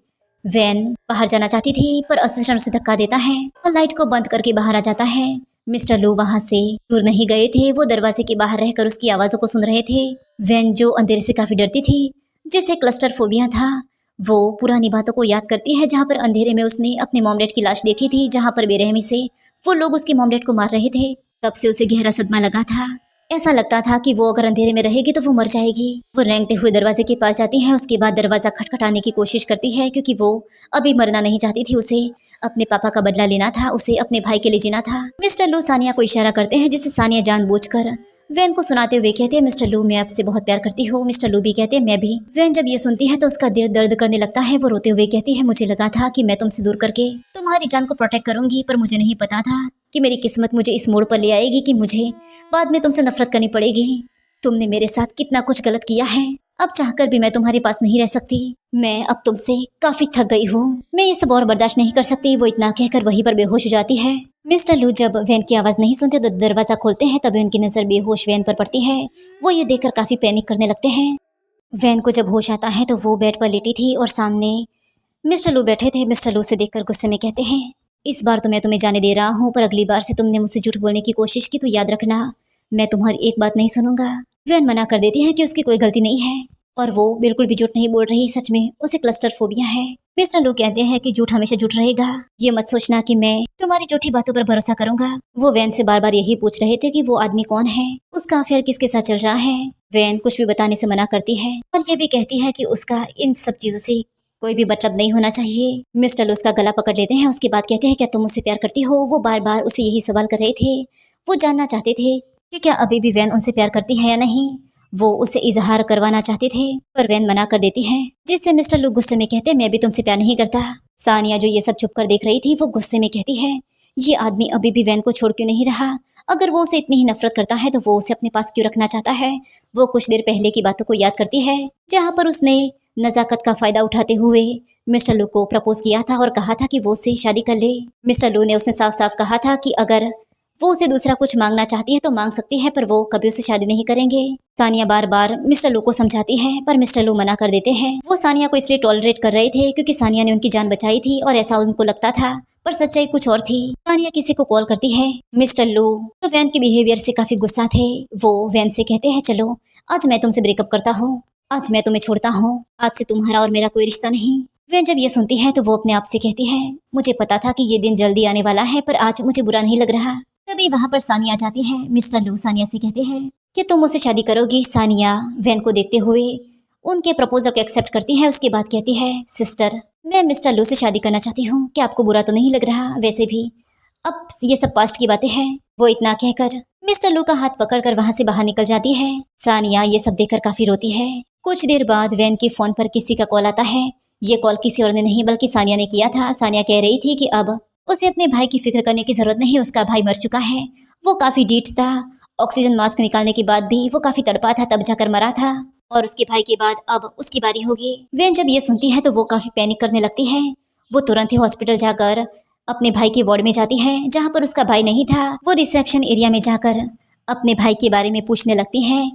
वैन बाहर जाना चाहती थी, पर असिस्टेंट उसे धक्का देता है और लाइट को बंद करके बाहर आ जाता है। मिस्टर लो वहां से दूर नहीं गए थे, वो दरवाजे के बाहर रहकर उसकी आवाजों को सुन रहे थे। वैन जो अंधेरे से काफी डरती थी, जिसे क्लस्टर फोबिया था, वो पुरानी बातों को याद करती है, जहाँ पर अंधेरे में उसने अपने मॉम डैड की लाश देखी थी, जहाँ पर बेरहमी से वो लोग उसकी मॉम डैड को मार रहे थे। तब से उसे गहरा सदमा लगा था। ऐसा लगता था कि वो अगर अंधेरे में रहेगी तो वो मर जाएगी। वो रेंगते हुए दरवाजे के पास जाती है। उसके बाद दरवाजा खटखटाने की कोशिश करती है, क्योंकि वो अभी मरना नहीं चाहती थी। उसे अपने पापा का बदला लेना था, उसे अपने भाई के लिए जीना था। मिस्टर लो सानिया को इशारा करते हैं, जिससे सानिया जानबूझकर वैन को सुनाते हुए कहते हैं, मिस्टर लो मैं आपसे बहुत प्यार करती हूँ। मिस्टर लो भी कहते हैं, मैं भी। वैन जब ये सुनती है तो उसका दिल दर्द करने लगता है। वो रोते हुए कहती है, मुझे लगा था कि मैं तुमसे दूर करके तुम्हारी जान को प्रोटेक्ट करूंगी, पर मुझे नहीं पता था कि मेरी किस्मत मुझे इस मोड़ पर ले आएगी कि मुझे बाद में तुमसे नफरत करनी पड़ेगी। तुमने मेरे साथ कितना कुछ गलत किया है, अब चाहकर भी मैं तुम्हारे पास नहीं रह सकती। मैं अब तुमसे काफी थक गई हूँ, मैं ये सब और बर्दाश्त नहीं कर सकती। वो इतना कहकर वहीं पर बेहोश हो जाती है। मिस्टर लू जब वैन की आवाज नहीं सुनते तो दरवाजा खोलते हैं, तभी उनकी नजर बेहोश वैन पर पड़ती है। वो ये देखकर काफी पैनिक करने लगते हैं। वैन को जब होश आता है तो वो बेड पर लेटी थी और सामने मिस्टर लू बैठे थे। मिस्टर लू से देखकर गुस्से में कहते हैं, इस बार तो मैं तुम्हें जाने दे रहा हूँ, पर अगली बार से तुमने मुझसे झूठ बोलने की कोशिश की तो याद रखना, मैं तुम्हारी एक बात नहीं सुनूंगा। वैन मना कर देती है कि उसकी कोई गलती नहीं है और वो बिल्कुल भी झूठ नहीं बोल रही, सच में उसे क्लस्टर फोबिया है। मिस्टर लू कहते हैं कि झूठ हमेशा झूठ रहेगा, ये मत सोचना कि मैं तुम्हारी झूठी बातों पर भरोसा करूंगा। वो वैन से बार बार यही पूछ रहे थे कि वो आदमी कौन है, उसका अफेयर किसके साथ चल रहा है। वैन कुछ भी बताने से मना करती है और ये भी कहती है कि उसका इन सब चीजों से कोई भी मतलब नहीं होना चाहिए। मिस्टर लू उसका गला पकड़ लेते हैं, उसके बाद कहते हैं, क्या तुम मुझसे प्यार करती हो? वो बार बार उसे यही सवाल कर रहे थे। वो जानना चाहते थे कि क्या अभी भी वैन उनसे प्यार करती है या नहीं। वो उसे इजहार करवाना चाहते थे पर वैन मना कर देती है, जिससे मिस्टर लू गुस्से में कहते, मैं भी तुमसे प्यार नहीं करता। सानिया जो ये सब छुप कर देख रही थी वो गुस्से में कहती है, ये आदमी अभी भी वैन को छोड़ क्यों नहीं रहा? अगर वो उसे इतनी ही नफरत करता है तो वो उसे अपने पास क्यों रखना चाहता है? वो कुछ देर पहले की बातों को याद करती है जहाँ पर उसने नजाकत का फायदा उठाते हुए मिस्टर लू को प्रपोज किया था और कहा था कि वो उससे शादी कर ले। मिस्टर लू ने उसने साफ साफ कहा था कि अगर वो उसे दूसरा कुछ मांगना चाहती है तो मांग सकती है, पर वो कभी उसे शादी नहीं करेंगे। सानिया बार बार मिस्टर लू को समझाती है पर मिस्टर लू मना कर देते हैं। वो सानिया को इसलिए टॉलरेट कर रहे थे क्योंकि सानिया ने उनकी जान बचाई थी और ऐसा उनको लगता था, पर सच्चाई कुछ और थी। सानिया किसी को कॉल करती है। मिस्टर लू तो वैन के बिहेवियर से काफी गुस्सा थे। वो वैन से कहते हैं, चलो आज मैं तुमसे ब्रेकअप करता हूँ, आज मैं तुम्हें छोड़ता हूँ, आज से तुम्हारा और मेरा कोई रिश्ता नहीं। वैन जब ये सुनती है तो वो अपने आप से कहती है, मुझे पता था कि ये दिन जल्दी आने वाला है, पर आज मुझे बुरा नहीं लग रहा। तभी वहाँ पर सानिया जाती है। मिस्टर लू सानिया से कहते हैं कि तुम मुझसे शादी करोगी। सानिया वैन को देखते हुए उनके प्रपोजल को एक्सेप्ट करती है। उसके बाद कहती है, सिस्टर मैं मिस्टर लू से शादी करना चाहती हूँ, क्या आपको बुरा तो नहीं लग रहा? वैसे भी अब ये सब पास्ट की बातें हैं। वो इतना कहकर मिस्टर लू का हाथ पकड़कर वहाँ से बाहर निकल जाती है। सानिया ये सब देखकर काफी रोती है। कुछ देर बाद वैन के फोन पर किसी का कॉल आता है। ये कॉल किसी और ने नहीं बल्कि सानिया ने किया था। सानिया कह रही थी कि अब उसे अपने भाई की फिक्र करने की जरूरत नहीं, उसका भाई मर चुका है। वो काफी ढीठ था, ऑक्सीजन मास्क निकालने के बाद भी वो काफी तड़पा था, तब जाकर मरा था और उसके भाई के बाद अब उसकी बारी होगी। वैन जब ये सुनती है तो वो काफी पैनिक करने लगती है। वो तुरंत ही हॉस्पिटल जाकर अपने भाई के वार्ड में जाती है जहाँ पर उसका भाई नहीं था। वो रिसेप्शन एरिया में जाकर अपने भाई के बारे में पूछने लगती है।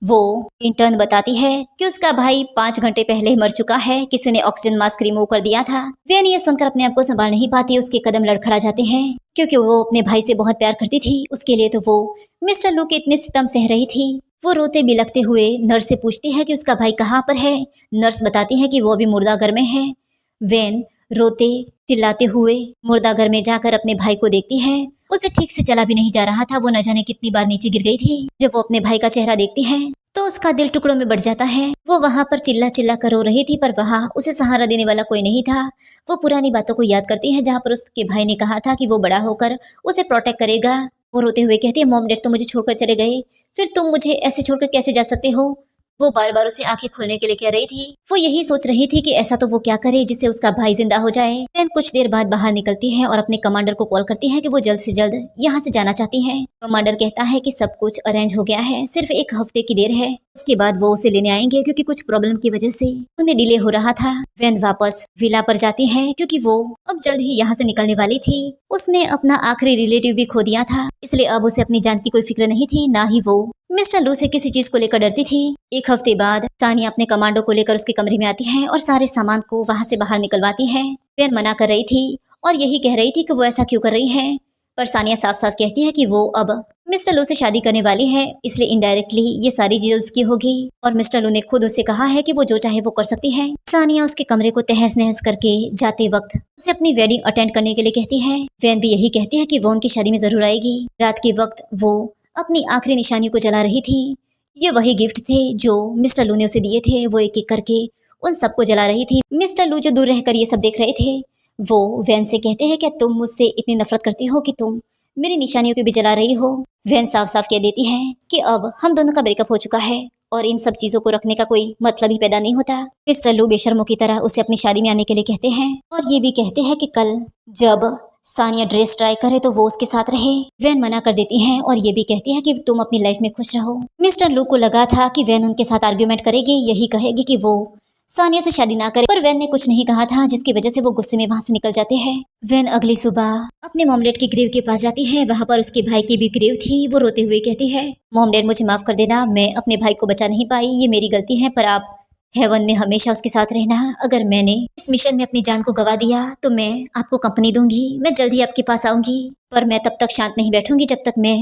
वो इंटर्न बताती है कि उसका भाई 5 घंटे पहले ही मर चुका है, किसी ने ऑक्सीजन मास्क रिमूव कर दिया था। वैन ये सुनकर अपने आप को संभाल नहीं पाती, उसके कदम लड़खड़ा जाते हैं क्योंकि वो अपने भाई से बहुत प्यार करती थी। उसके लिए तो वो मिस्टर लू के इतने सितम सह रही थी। वो रोते बिलखते हुए नर्स से पूछती है कि उसका भाई कहाँ पर है। नर्स बताती है कि वो अभी मुर्दाघर में है। वैन रोते चिल्लाते हुए मुर्दाघर में जाकर अपने भाई को देखती है। उसे ठीक से चला भी नहीं जा रहा था, वो न जाने कितनी बार नीचे गिर गई थी। जब वो अपने भाई का चेहरा देखती है तो उसका दिल टुकड़ों में बढ़ जाता है। वो वहाँ पर चिल्ला चिल्ला कर रो रही थी, पर वहाँ उसे सहारा देने वाला कोई नहीं था। वो पुरानी बातों को याद करती है जहाँ पर उसके भाई ने कहा था कि वो बड़ा होकर उसे प्रोटेक्ट करेगा। वो रोते हुए कहती है, मॉम डैड तो मुझे छोड़कर चले गए, फिर तुम मुझे ऐसे छोड़कर कैसे जा सकते हो? वो बार बार उसे आंखें खोलने के लिए कह रही थी। वो यही सोच रही थी कि ऐसा तो वो क्या करे जिससे उसका भाई जिंदा हो जाए। वैन कुछ देर बाद बाहर निकलती है और अपने कमांडर को कॉल करती है कि वो जल्द से जल्द यहाँ से जाना चाहती है। कमांडर कहता है कि सब कुछ अरेंज हो गया है, सिर्फ 1 हफ्ते की देर है, उसके बाद वो उसे लेने आएंगे क्योंकि कुछ प्रॉब्लम की वजह से उन्हें डिले हो रहा था। वैन वापस विला पर जाती है क्योंकि वो अब जल्द ही यहाँ से निकलने वाली थी। उसने अपना आखिरी रिलेटिव भी खो दिया था, इसलिए अब उसे अपनी जान की कोई फिक्र नहीं थी, ना ही वो मिस्टर लू से किसी चीज को लेकर डरती थी। 1 हफ्ते बाद सानिया अपने कमांडो को लेकर उसके कमरे में आती है और सारे सामान को वहाँ से बाहर निकलवाती है। वैन मना कर रही थी और यही कह रही थी कि वो ऐसा क्यों कर रही है, पर सानिया साफ साफ कहती है कि वो अब मिस्टर लू से शादी करने वाली है, इसलिए इनडायरेक्टली ये सारी चीजें उसकी होगी और मिस्टर लू ने खुद उससे कहा है कि वो जो चाहे वो कर सकती है। सानिया उसके कमरे को तहस नहस करके जाते वक्त उसे अपनी वेडिंग अटेंड करने के लिए कहती है। वैन भी यही कहती है कि वो उनकी शादी में जरूर आएगी। रात के वक्त वो अपनी आखिरी निशानियों को जला रही थी। ये वही गिफ्ट थे जो मिस्टर लू ने उसे दिए थे। वो एक एक करके उन सबको जला रही थी। मिस्टर लू जो दूर रहकर ये सब देख रहे थे, वो वैन से कहते हैं, क्या तुम मुझसे इतनी नफरत करती हो कि तुम मेरी निशानियों को भी जला रही हो? वैन साफ साफ कह देती है कि अब हम दोनों का ब्रेकअप हो चुका है और इन सब चीजों को रखने का कोई मतलब ही पैदा नहीं होता। मिस्टर लू बेशर्मों की तरह उसे अपनी शादी में आने के लिए कहते हैं और ये भी कहते हैं कि कल जब सानिया ड्रेस ट्राई करे तो वो उसके साथ रहे। वैन मना कर देती है और ये भी कहती है कि तुम अपनी लाइफ में खुश रहो। मिस्टर लू को लगा था कि वैन उनके साथ आर्ग्यूमेंट करेगी, यही कहेगी कि वो सानिया से शादी ना करे, पर वैन ने कुछ नहीं कहा था, जिसकी वजह से वो गुस्से में वहाँ से निकल जाते हैं। वैन अगली सुबह अपने मॉमडेड की ग्रेव के पास जाती है। वहाँ पर उसके भाई की भी ग्रेव थी। वो रोते हुए कहती है, मॉमडेड मुझे माफ कर देना, मैं अपने भाई को बचा नहीं पाई, ये मेरी गलती है, पर आप हेवन में हमेशा उसके साथ रहना। अगर मैंने इस मिशन में अपनी जान को गवा दिया तो मैं आपको कंपनी दूंगी, मैं जल्द ही आपके पास आऊंगी, पर मैं तब तक शांत नहीं बैठूंगी जब तक मैं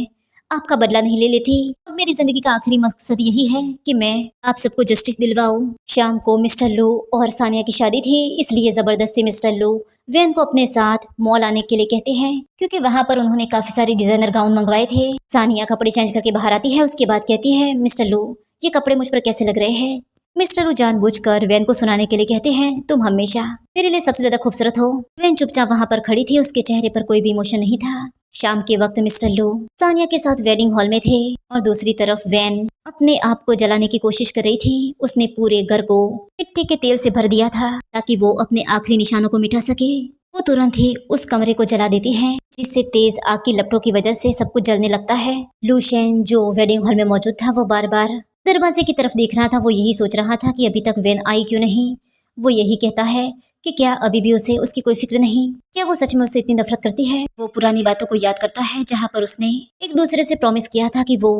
आपका बदला नहीं ले लेती। अब मेरी जिंदगी का आखिरी मकसद यही है कि मैं आप सबको जस्टिस दिलवाऊं। शाम को मिस्टर लू और सानिया की शादी थी, इसलिए जबरदस्ती मिस्टर लू वैन को अपने साथ मॉल आने के लिए कहते हैं, क्योंकि वहाँ पर उन्होंने काफी सारे डिजाइनर गाउन मंगवाए थे। सानिया कपड़े चेंज करके बाहर आती है। उसके बाद कहती है, मिस्टर लू ये कपड़े मुझ पर कैसे लग रहे हैं। मिस्टर लू जानबूझकर वैन को सुनाने के लिए कहते हैं, तुम हमेशा मेरे लिए सबसे ज्यादा खूबसूरत हो। वैन चुपचाप वहाँ पर खड़ी थी, उसके चेहरे पर कोई भी इमोशन नहीं था। शाम के वक्त मिस्टर लू सानिया के साथ वेडिंग हॉल में थे और दूसरी तरफ वैन अपने आप को जलाने की कोशिश कर रही थी। उसने पूरे घर को मिट्टी के तेल से भर दिया था ताकि वो अपने आखिरी निशानों को मिटा सके। वो तुरंत ही उस कमरे को जला देती है, जिससे तेज आग की लपटों की वजह से सब कुछ जलने लगता है। लूशेन जो वेडिंग हॉल में मौजूद था वो बार बार दरवाजे की तरफ देख रहा था। वो यही सोच रहा था कि अभी तक वैन आई क्यों नहीं। वो यही कहता है कि क्या अभी भी उसे उसकी कोई फिक्र नहीं, क्या वो सच में उससे इतनी नफरत करती है। वो पुरानी बातों को याद करता है जहाँ पर उसने एक दूसरे से प्रॉमिस किया था कि वो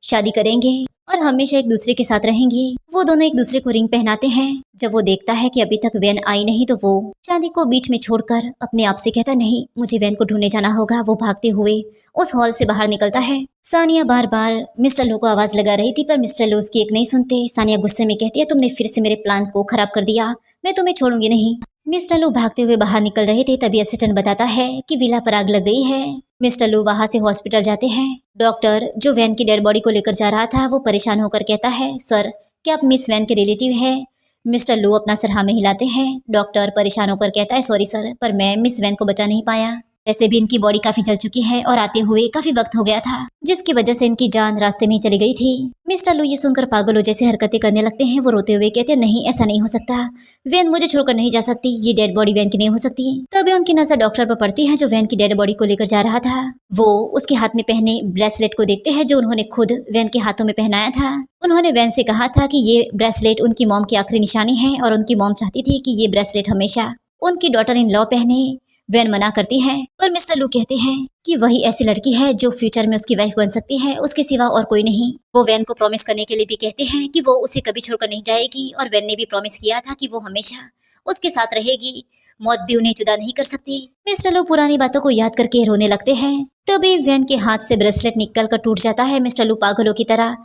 शादी करेंगे और हमेशा एक दूसरे के साथ रहेंगे। वो दोनों एक दूसरे को रिंग पहनाते हैं। जब वो देखता है कि अभी तक वैन आई नहीं तो वो शादी को बीच में छोड़कर अपने आप से कहता, नहीं मुझे वैन को ढूंढने जाना होगा। वो भागते हुए उस हॉल से बाहर निकलता है। सानिया बार बार मिस्टर लू को आवाज लगा रही थी, पर मिस्टर लू उसकी एक नहीं सुनते। सानिया गुस्से में कहती है, तुमने फिर से मेरे प्लान को खराब कर दिया, मैं तुम्हें छोड़ूंगी नहीं। मिस्टर लू भागते हुए बाहर निकल रहे थे, तभी असिस्टेंट बताता है कि विला पर आग लग गई है। मिस्टर लू वहां से हॉस्पिटल जाते हैं। डॉक्टर जो वैन की डेड बॉडी को लेकर जा रहा था वो परेशान होकर कहता है, सर क्या आप मिस वैन के रिलेटिव है। मिस्टर लू अपना सर हाँ में हिलाते हैं। डॉक्टर परेशान होकर कहता है, सॉरी सर, पर मैं मिस वैन को बचा नहीं पाया। वैसे भी इनकी बॉडी काफी जल चुकी है और आते हुए काफी वक्त हो गया था, जिसकी वजह से इनकी जान रास्ते में ही चली गई थी। मिस्टर लू ये सुनकर पागलों जैसी हरकतें करने लगते हैं। वो रोते हुए कहते हैं, नहीं ऐसा नहीं हो सकता, वैन मुझे छोड़कर नहीं जा सकती, ये डेड बॉडी वैन की नहीं हो सकती। तभी उनकी नजर डॉक्टर पर पड़ती है जो वैन की डेड बॉडी को लेकर जा रहा था। वो उसके हाथ में पहने ब्रेसलेट को देखते हैं जो उन्होंने खुद वैन के हाथों में पहनाया था। उन्होंने वैन से कहा था कि ये ब्रेसलेट उनकी मॉम की आखिरी निशानी है और उनकी मॉम चाहती थी कि ये ब्रेसलेट हमेशा उनकी डॉटर इन लॉ पहने। वैन मना करती है, पर मिस्टर लू कहते हैं कि वही ऐसी लड़की है जो फ्यूचर में उसकी वाइफ बन सकती है, उसके सिवा और कोई नहीं। वो वैन को प्रॉमिस करने के लिए भी कहते हैं कि वो उसे कभी छोड़कर नहीं जाएगी और वैन ने भी प्रॉमिस किया था कि वो हमेशा उसके साथ रहेगी, मौत भी उन्हें जुदा नहीं कर सकती। मिस्टर लू पुरानी बातों को याद करके रोने लगते हैं। तभी वैन के हाथ से ब्रेसलेट निकल कर टूट जाता है। मिस्टर लू पागलों की तरह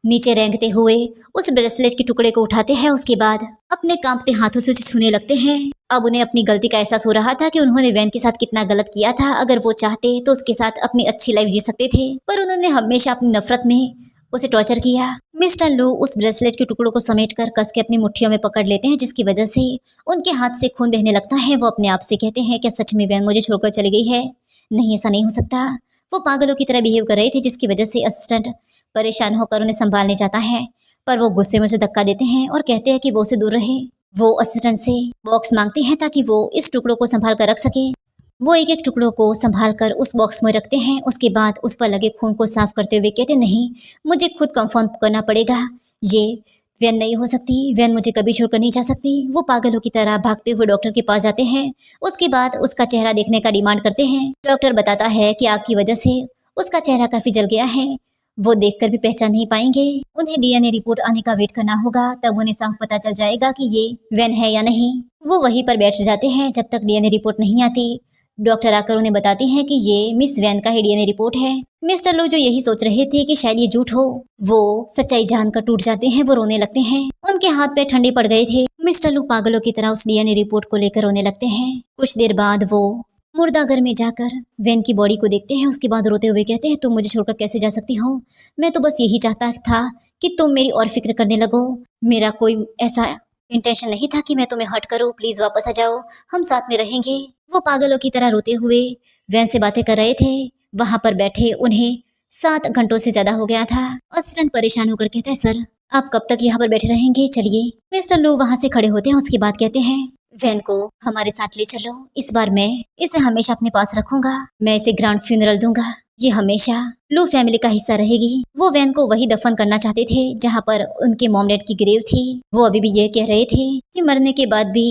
नीचे रेंगते हुए उस ब्रेसलेट के टुकड़े को उठाते हैं। उसके बाद अपने कांपते हाथों से उसे छूने लगते हैं। अब उन्हें अपनी गलती का एहसास हो रहा था कि उन्होंने वैन के साथ कितना गलत किया था। अगर वो चाहते तो उसके साथ अपनी अच्छी लाइफ जी सकते थे, पर उन्होंने हमेशा अपनी नफरत में उसे टॉर्चर किया। मिस्टर लू उस ब्रेसलेट के टुकड़ों को समेटकर कस के अपनी मुट्ठियों में पकड़ लेते हैं, जिसकी वजह से उनके हाथ से खून बहने लगता है। वो अपने आप से कहते हैं, क्या सच में वैन मुझे छोड़कर चली गई है। नहीं, ऐसा नहीं हो सकता। वो पागलों की तरह बिहेव कर रहे थे, जिसकी वजह से असिस्टेंट परेशान होकर उन्हें संभालने जाता है, पर वो गुस्से में उसे धक्का देते हैं और कहते हैं कि वो उसे दूर रहे। वो असिस्टेंट से बॉक्स मांगते हैं ताकि वो इस टुकड़ों को संभाल कर रख सके। वो एक एक टुकड़ों को संभाल कर उस बॉक्स में रखते हैं। उसके बाद उस पर लगे खून को साफ करते हुए कहते, नहीं मुझे खुद कंफर्म करना पड़ेगा, ये वैन नहीं हो सकती, वैन मुझे कभी छोड़कर नहीं जा सकती। वो पागलों की तरह भागते हुए डॉक्टर के पास जाते हैं। उसके बाद उसका चेहरा देखने का डिमांड करते हैं। डॉक्टर बताता है कि आग की वजह से उसका चेहरा काफी जल गया है, वो देखकर भी पहचान नहीं पाएंगे। उन्हें डीएनए रिपोर्ट आने का वेट करना होगा, तब उन्हें साफ पता चल जाएगा कि ये वैन है या नहीं। वो वहीं पर बैठ जाते हैं जब तक डीएनए रिपोर्ट नहीं आती। डॉक्टर आकर उन्हें बताती हैं कि ये मिस वैन का ही डीएनए रिपोर्ट है। मिस्टर लू जो यही सोच रहे थे कि शायद ये झूठ हो, वो सच्चाई जानकर टूट जाते हैं। वो रोने लगते हैं, उनके हाथ पैर ठंडे पड़ गए थे। मिस्टर लू पागलों की तरह उस डीएनए रिपोर्ट को लेकर रोने लगते हैं। कुछ देर बाद वो मुर्दा घर में जाकर वैन की बॉडी को देखते हैं। उसके बाद रोते हुए कहते हैं, तुम मुझे छोड़कर कैसे जा सकती हो, मैं तो बस यही चाहता था कि तुम मेरी और फिक्र करने लगो। मेरा कोई ऐसा इंटेंशन नहीं था कि मैं तुम्हें हर्ट करूं, प्लीज वापस आ जाओ, हम साथ में रहेंगे। वो पागलों की तरह रोते हुए वैन से बातें कर रहे थे। वहां पर बैठे उन्हें 7 घंटों से ज्यादा हो गया था। असिस्टेंट परेशान होकर कहता है, सर आप कब तक यहाँ पर बैठे रहेंगे, चलिए। मिस्टर लू वहां से खड़े होते हैं। उसके बाद कहते हैं, वैन को हमारे साथ ले चलो। इस बार मैं इसे हमेशा अपने पास रखूंगा। मैं इसे ग्रैंड फ्यूनरल दूंगा। ये हमेशा लू फैमिली का हिस्सा रहेगी। वो वैन को वही दफन करना चाहते थे जहाँ पर उनके मॉम डैड की ग्रेव थी। वो अभी भी ये कह रहे थे कि मरने के बाद भी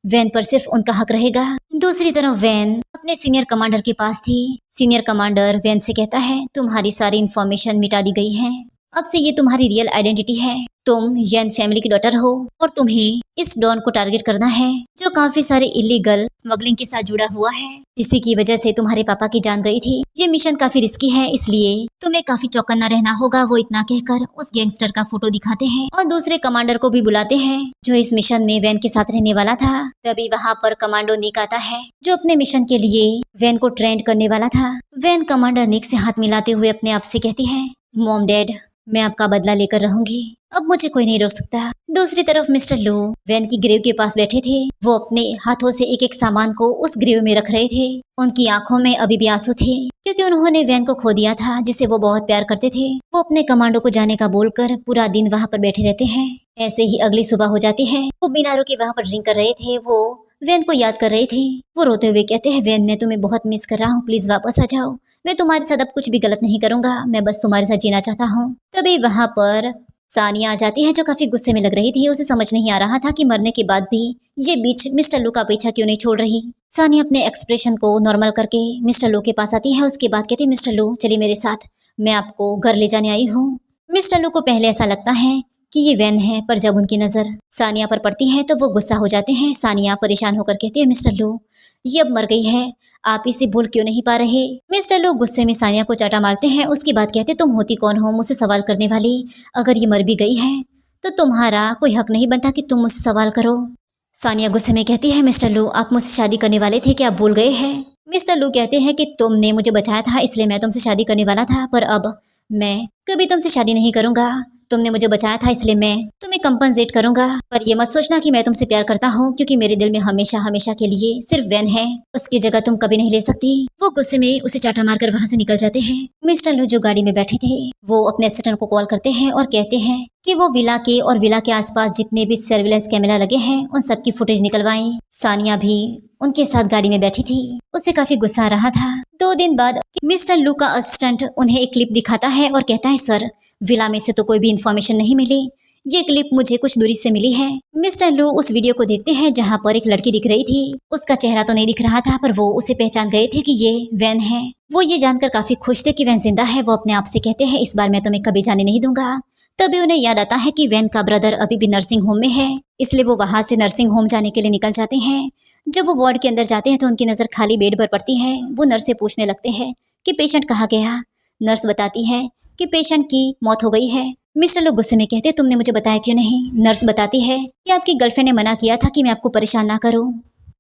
वैन पर सिर्फ उनका हक रहेगा। दूसरी तरफ वैन अपने सीनियर कमांडर के पास थी। सीनियर कमांडर वैन से कहता है, तुम्हारी सारी इन्फॉर्मेशन मिटा दी गई है। अब से ये तुम्हारी रियल आइडेंटिटी है। तुम यन फैमिली की डॉटर हो और तुम्हें इस डॉन को टारगेट करना है जो काफी सारे इलीगल स्मगलिंग के साथ जुड़ा हुआ है। इसी की वजह से तुम्हारे पापा की जान गई थी। ये मिशन काफी रिस्की है, इसलिए तुम्हें काफी चौकन्ना रहना होगा। वो इतना कहकर उस गैंगस्टर का फोटो दिखाते हैं और दूसरे कमांडर को भी बुलाते हैं जो इस मिशन में वैन के साथ रहने वाला था। तभी वहाँ पर कमांडो निक आता है जो अपने मिशन के लिए वैन को ट्रेंड करने वाला था। वैन कमांडर निक से हाथ मिलाते हुए अपने आप से कहती है, मॉम डैड, मैं आपका बदला लेकर रहूंगी। अब मुझे कोई नहीं रोक सकता। दूसरी तरफ मिस्टर लो वैन की ग्रेव के पास बैठे थे। वो अपने हाथों से एक एक सामान को उस ग्रेव में रख रहे थे। उनकी आंखों में अभी भी आंसू थे क्योंकि उन्होंने वैन को खो दिया था जिसे वो बहुत प्यार करते थे। वो अपने कमांडो को जाने का बोलकर पूरा दिन वहाँ पर बैठे रहते हैं। ऐसे ही अगली सुबह हो जाती है। वो बिना रुके वहाँ पर ड्रिंक कर रहे थे। वो वैन को याद कर रहे थे। वो रोते हुए कहते हैं, वैन, मैं तुम्हें बहुत मिस कर रहा हूँ, प्लीज वापस आ जाओ। मैं तुम्हारे साथ अब कुछ भी गलत नहीं करूंगा, मैं बस तुम्हारे साथ जीना चाहता हूँ। तभी वहाँ पर सानिया आ जाती है जो काफी गुस्से में लग रही थी। उसे समझ नहीं आ रहा था कि मरने के बाद भी ये बीच मिस्टर लू का पीछा क्यों नहीं छोड़ रही। सानिया अपने एक्सप्रेशन को नॉर्मल करके मिस्टर लू के पास आती है। उसके बाद कहती है, मिस्टर लू चलिए मेरे साथ, मैं आपको घर ले जाने आई हूँ। मिस्टर लू को पहले ऐसा लगता है कि ये वैन है, पर जब उनकी नजर सानिया पर पड़ती है तो वो गुस्सा हो जाते हैं। सानिया परेशान होकर कहती है, मिस्टर लू ये अब मर गई है, आप इसे भूल क्यों नहीं पा रहे। मिस्टर लू गुस्से में सानिया को चाटा मारते हैं। उसके बाद कहते, तुम होती कौन हो मुझसे सवाल करने वाली। अगर ये मर भी गई है तो तुम्हारा कोई हक नहीं बनता कि तुम मुझसे सवाल करो। सानिया गुस्से में कहती है, मिस्टर लू आप मुझसे शादी करने वाले थे, क्या आप भूल गए हैं। मिस्टर लू कहते हैं कि तुमने मुझे बचाया था इसलिए मैं तुमसे शादी करने वाला था, पर अब मैं कभी तुमसे शादी नहीं करूंगा। तुमने मुझे बचाया था इसलिए मैं तुम्हें कंपनसेट करूंगा, पर ये मत सोचना कि मैं तुमसे प्यार करता हूँ, क्योंकि मेरे दिल में हमेशा हमेशा के लिए सिर्फ वैन है, उसकी जगह तुम कभी नहीं ले सकती। वो गुस्से में उसे चाटा मारकर वहाँ से निकल जाते हैं। मिस्टर लू जो गाड़ी में बैठे थे वो अपने असिस्टेंट को कॉल करते हैं और कहते हैं कि वो विला के और विला के आसपास जितने भी सर्विलेंस कैमरा लगे हैं उन सबकी फुटेज निकलवाएं। सानिया भी उनके साथ गाड़ी में बैठी थी। उसे काफी गुस्सा आ रहा था। 2 दिन बाद मिस्टर लू का असिस्टेंट उन्हें एक क्लिप दिखाता है और कहता है, सर विला में से तो कोई भी इंफॉर्मेशन नहीं मिली, ये क्लिप मुझे कुछ दूरी से मिली है। मिस्टर लू उस वीडियो को देखते हैं जहाँ पर एक लड़की दिख रही थी। उसका चेहरा तो नहीं दिख रहा था पर वो उसे पहचान गए थे कि ये वैन है। वो ये जानकर काफी खुश थे कि वैन जिंदा है। वो अपने आप से कहते हैं, इस बार मैं तुम्हें कभी जाने नहीं दूंगा। तभी उन्हें याद आता है कि वैन का ब्रदर अभी भी नर्सिंग होम में है, इसलिए वो वहां से नर्सिंग होम जाने के लिए निकल जाते हैं। जब वो वार्ड के अंदर जाते हैं तो उनकी नजर खाली बेड पर पड़ती है। वो नर्स से पूछने लगते हैं कि पेशेंट कहाँ गया। नर्स बताती है कि पेशेंट की मौत हो गई है। मिस्टर लोग गुस्से में कहते, तुमने मुझे बताया क्यों नहीं। नर्स बताती है कि आपकी गर्लफ्रेंड ने मना किया था कि मैं आपको परेशान ना करूं,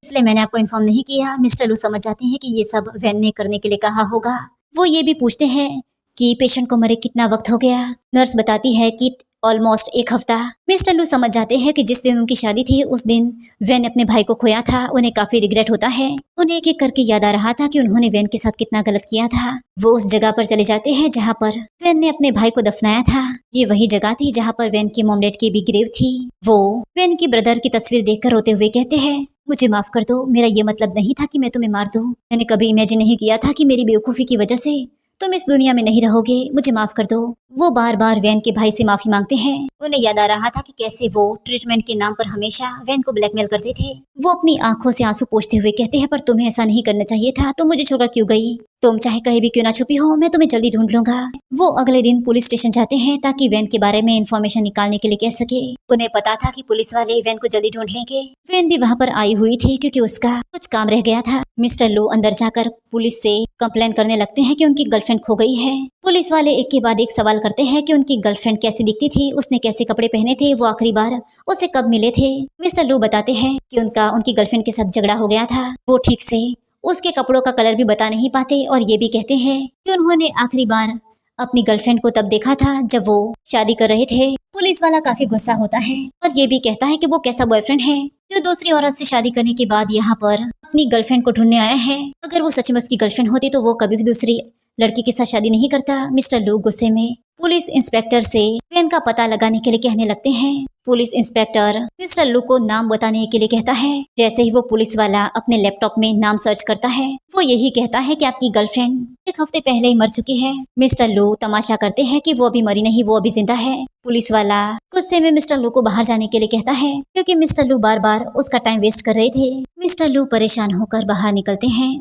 इसलिए मैंने आपको इन्फॉर्म नहीं किया। मिस्टर लू समझ जाते हैं कि ये सब वैन ने करने के लिए कहा होगा। वो ये भी पूछते हैं कि पेशेंट को मरे कितना वक्त हो गया। नर्स बताती है कि ऑलमोस्ट 1 हफ्ता। मिस्टर लू समझ जाते हैं कि जिस दिन उनकी शादी थी उस दिन वैन ने अपने भाई को खोया था। उन्हें काफी रिग्रेट होता है। उन्हें एक एक करके याद आ रहा था कि उन्होंने वैन के साथ कितना गलत किया था। वो उस जगह पर चले जाते हैं जहाँ पर वैन ने अपने भाई को दफनाया था। ये वही जगह थी जहाँ पर वैन की मॉम डैड की भी ग्रेव थी। वो वैन की ब्रदर की तस्वीर देखकर रोते हुए कहते हैं, मुझे माफ कर दो, मेरा ये मतलब नहीं था कि मैं तुम्हें मार दूं। मैंने कभी इमेजिन नहीं किया था कि मेरी बेवकूफी की वजह से तुम इस दुनिया में नहीं रहोगे, मुझे माफ कर दो। वो बार बार वैन के भाई से माफी मांगते हैं। उन्हें याद आ रहा था कि कैसे वो ट्रीटमेंट के नाम पर हमेशा वैन को ब्लैकमेल करते थे। वो अपनी आंखों से आंसू पोंछते हुए कहते हैं, पर तुम्हें ऐसा नहीं करना चाहिए था, तुम मुझे छोड़कर क्यों गई। तुम चाहे कहीं भी क्यों ना छुपी हो, मैं तुम्हें जल्दी ढूंढ लूंगा। वो अगले दिन पुलिस स्टेशन जाते हैं ताकि वैन के बारे में इंफॉर्मेशन निकालने के लिए कह सके। उन्हें पता था कि पुलिस वाले वैन को जल्दी ढूंढ लेंगे। वैन भी वहाँ पर आई हुई थी क्योंकि उसका कुछ काम रह गया था। मिस्टर लू अंदर जाकर पुलिस से कंप्लेन करने लगते हैं कि उनकी गर्लफ्रेंड खो गई है। पुलिस वाले एक के बाद एक सवाल करते हैं कि उनकी गर्लफ्रेंड कैसी दिखती थी, उसने कैसे कपड़े पहने थे, वो आखिरी बार उसे कब मिले थे। मिस्टर लू बताते हैं कि उनकी गर्लफ्रेंड के साथ झगड़ा हो गया था। वो ठीक से उसके कपड़ों का कलर भी बता नहीं पाते और ये भी कहते हैं कि उन्होंने आखिरी बार अपनी गर्लफ्रेंड को तब देखा था जब वो शादी कर रहे थे। पुलिस वाला काफी गुस्सा होता है और ये भी कहता है कि वो कैसा बॉयफ्रेंड है जो दूसरी औरत से शादी करने के बाद यहाँ पर अपनी गर्लफ्रेंड को ढूंढने आया है। अगर वो सच में उसकी गर्लफ्रेंड होती तो वो कभी भी दूसरी लड़की के साथ शादी नहीं करता। मिस्टर लू गुस्से में पुलिस इंस्पेक्टर से वैन का पता लगाने के लिए कहने लगते हैं। पुलिस इंस्पेक्टर मिस्टर लू को नाम बताने के लिए कहता है। जैसे ही वो पुलिस वाला अपने लैपटॉप में नाम सर्च करता है, वो यही कहता है कि आपकी गर्लफ्रेंड 1 हफ्ते पहले ही मर चुकी है। मिस्टर लू तमाशा करते हैं कि वो अभी मरी नहीं, वो अभी जिंदा है। पुलिस वाला गुस्से में मिस्टर लू को बाहर जाने के लिए कहता है, क्योंकि मिस्टर लू बार बार उसका टाइम वेस्ट कर रहे थे। मिस्टर लू परेशान होकर बाहर निकलते हैं।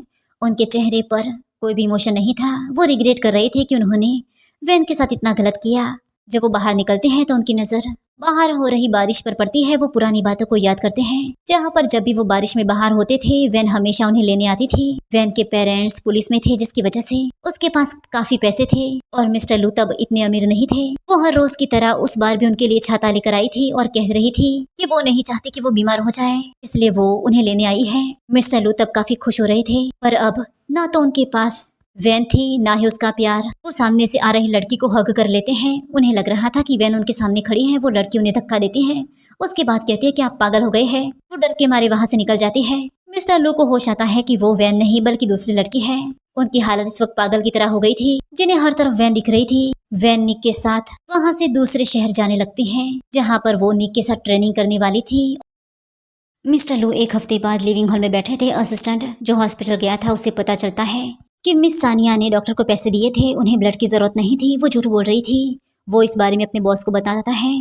उनके चेहरे पर कोई भी इमोशन नहीं था। वो रिग्रेट कर रहे थे कि उन्होंने वैन के साथ इतना गलत किया। जब वो बाहर निकलते हैं तो उनकी नजर बाहर हो रही बारिश पर पड़ती है। वो पुरानी बातों को याद करते हैं, जहाँ पर जब भी वो बारिश में बाहर होते थे, वैन हमेशा उन्हें लेने आती थी। वैन के पेरेंट्स पुलिस में थे, जिसकी वजह से उसके पास काफी पैसे थे और मिस्टर लू तब इतने अमीर नहीं थे। वो हर रोज की तरह उस बार भी उनके लिए छाता लेकर आई थी और कह रही थी कि वो नहीं चाहती कि वो बीमार हो जाए, इसलिए वो उन्हें लेने आई है। मिस्टर लू तब काफी खुश हो रहे थे, पर अब ना तो उनके पास वैन थी, ना ही उसका प्यार। वो सामने से आ रही लड़की को हग कर लेते हैं। उन्हें लग रहा था कि वैन उनके सामने खड़ी है। वो लड़की उन्हें धक्का देती है। उसके बाद कहती है कि आप पागल हो गए हैं। वो डर के मारे वहां से निकल जाती है। मिस्टर लू को होश आता है कि वो वैन नहीं बल्कि दूसरी लड़की है। उनकी हालत इस वक्त पागल की तरह हो गई थी, जिन्हें हर तरफ वैन दिख रही थी। वैन निक के साथ वहां से दूसरे शहर जाने लगती है, जहाँ पर वो निक के साथ ट्रेनिंग करने वाली थी। मिस्टर लू 1 हफ्ते बाद लिविंग हॉल में बैठे थे। असिस्टेंट जो हॉस्पिटल गया था, उससे पता चलता है कि मिस सानिया ने डॉक्टर को पैसे दिए थे। उन्हें ब्लड की जरूरत नहीं थी, वो झूठ बोल रही थी। वो इस बारे में अपने बॉस को बताता है।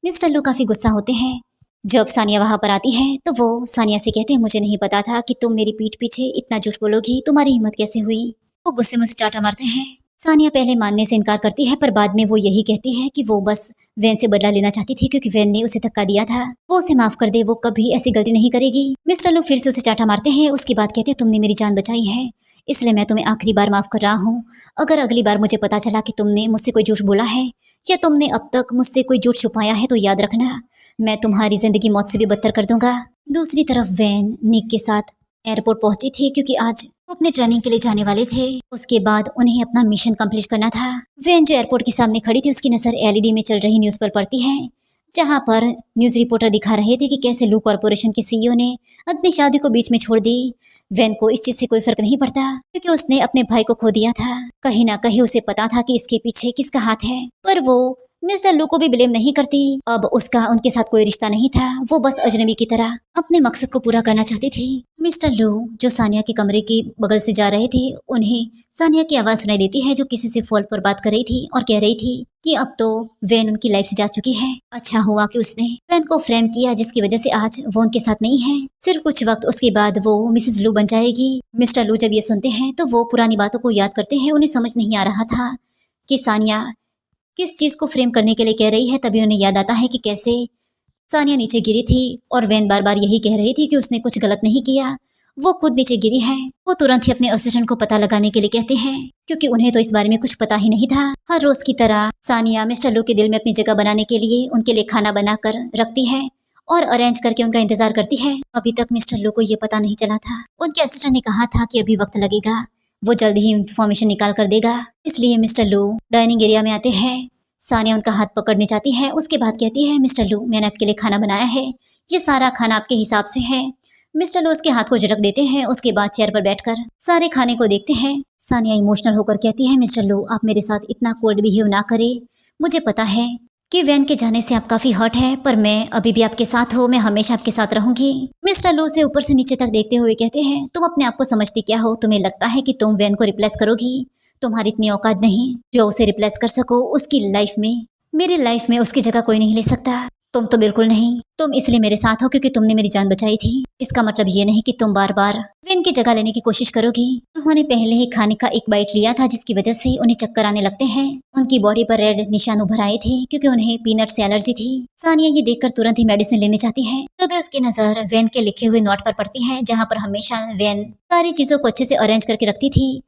मिस्टर लू काफी गुस्सा होते हैं। जब सानिया वहां पर आती है तो वो सानिया से कहते हैं, मुझे नहीं पता था कि तुम मेरी पीठ पीछे इतना झूठ बोलोगी, तुम्हारी हिम्मत कैसे हुई। वो गुस्से में उसे चाटा मारते हैं। सानिया पहले मानने से इनकार करती है, पर बाद में वो यही कहती है कि वो बस वैन से बदला लेना चाहती थी, क्योंकि वैन ने उसे धक्का दिया था। वो उसे माफ कर दे, वो कभी ऐसी गलती नहीं करेगी। मिस्टर लू फिर से उसे चाटा मारते हैं। उसके बाद कहते हैं, तुमने मेरी जान बचाई है, इसलिए मैं तुम्हें आखिरी बार माफ कर रहा हूँ। अगर अगली बार मुझे पता चला कि तुमने मुझसे कोई झूठ बोला है या तुमने अब तक मुझसे कोई झूठ छुपाया है, तो याद रखना, मैं तुम्हारी जिंदगी मौत से भी बदतर कर दूंगा। दूसरी तरफ वैन निक के साथ एयरपोर्ट पहुंची थी, क्योंकि आज वो अपने ट्रेनिंग के लिए जाने वाले थे। उसके बाद उन्हें अपना मिशन कंप्लीट करना था। वैन जो एयरपोर्ट के सामने खड़ी थी, उसकी नजर एलईडी में चल रही न्यूज पर पड़ती है, जहां पर न्यूज रिपोर्टर दिखा रहे थे कि कैसे लू कॉर्पोरेशन के सीईओ ने अपनी शादी को बीच में छोड़ दी। वैन को इस चीज से कोई फर्क नहीं पड़ता, क्योंकि उसने अपने भाई को खो दिया था। कहीं ना कहीं उसे पता था कि इसके पीछे किसका हाथ है, पर वो मिस्टर लू को भी ब्लेम नहीं करती। अब उसका उनके साथ कोई रिश्ता नहीं था, वो बस अजनबी की तरह अपने मकसद को पूरा करना चाहती थी। मिस्टर लू जो सानिया के कमरे के बगल से जा रहे थे, उन्हें सानिया की आवाज सुनाई देती है, जो किसी से फोन पर बात कर रही थी और कह रही थी कि अब तो वैन उनकी लाइफ से जा चुकी है। अच्छा हुआ कि उसने वैन को फ्रेम किया, जिसकी वजह से आज वो उनके साथ नहीं है। सिर्फ कुछ वक्त उसके बाद वो मिसेस लू बन जाएगी। मिस्टर लू जब ये सुनते हैं तो वो पुरानी बातों को याद करते हैं। उन्हें समझ नहीं आ रहा था कि सानिया किस चीज को फ्रेम करने के लिए कह रही है। तभी उन्हें याद आता है कि कैसे सानिया नीचे गिरी थी और वैन बार बार यही कह रही थी कि उसने कुछ गलत नहीं किया, वो खुद नीचे गिरी है। वो तुरंत ही अपने असिस्टेंट को पता लगाने के लिए कहते हैं, क्योंकि उन्हें तो इस बारे में कुछ पता ही नहीं था। हर रोज की तरह सानिया मिस्टर लू के दिल में अपनी जगह बनाने के लिए उनके लिए खाना बनाकर रखती है और अरेंज करके उनका इंतजार करती है। अभी तक मिस्टर लू को ये पता नहीं चला था। उनके असिस्टेंट ने कहा था कि अभी वक्त लगेगा, वो जल्दी ही इंफॉर्मेशन निकाल कर देगा। इसलिए मिस्टर लू डाइनिंग एरिया में आते हैं। सानिया उनका हाथ पकड़ने चाहती है। उसके बाद कहती है, मिस्टर लू मैंने आपके लिए खाना बनाया है, ये सारा खाना आपके हिसाब से है। मिस्टर लू उसके हाथ को झटक देते हैं। उसके बाद चेयर पर बैठकर सारे खाने को देखते हैं। सानिया इमोशनल होकर कहती है, मिस्टर लू आप मेरे साथ इतना कोल्ड बिहेव ना करे। मुझे पता है कि वैन के जाने से आप काफी हर्ट है, पर मैं अभी भी आपके साथ हूँ, मैं हमेशा आपके साथ रहूंगी। मिस्टर लू से ऊपर से नीचे तक देखते हुए कहते हैं, तुम अपने आप को समझती क्या हो? तुम्हें लगता है कि तुम वैन को रिप्लेस करोगी? तुम्हारी इतनी औकात नहीं जो उसे रिप्लेस कर सको उसकी लाइफ में। मेरी लाइफ में उसकी जगह कोई नहीं ले सकता। तुम तो बिल्कुल नहीं। तुम इसलिए मेरे साथ हो क्योंकि तुमने मेरी जान बचाई थी। इसका मतलब ये नहीं कि तुम बार बार वैन की जगह लेने की कोशिश करोगी। उन्होंने पहले ही खाने का एक बाइट लिया था, जिसकी वजह से उन्हें चक्कर आने लगते हैं। उनकी बॉडी पर रेड निशान उभर आए थे, क्योंकि उन्हें पीनट से एलर्जी थी। सानिया ये देखकर तुरंत ही मेडिसिन लेने जाती है। तभी उसकी नजर वैन के लिखे हुए नोट पर पड़ती है, जहाँ पर हमेशा वैन सारी चीजों को अच्छे से अरेंज करके रखती थी।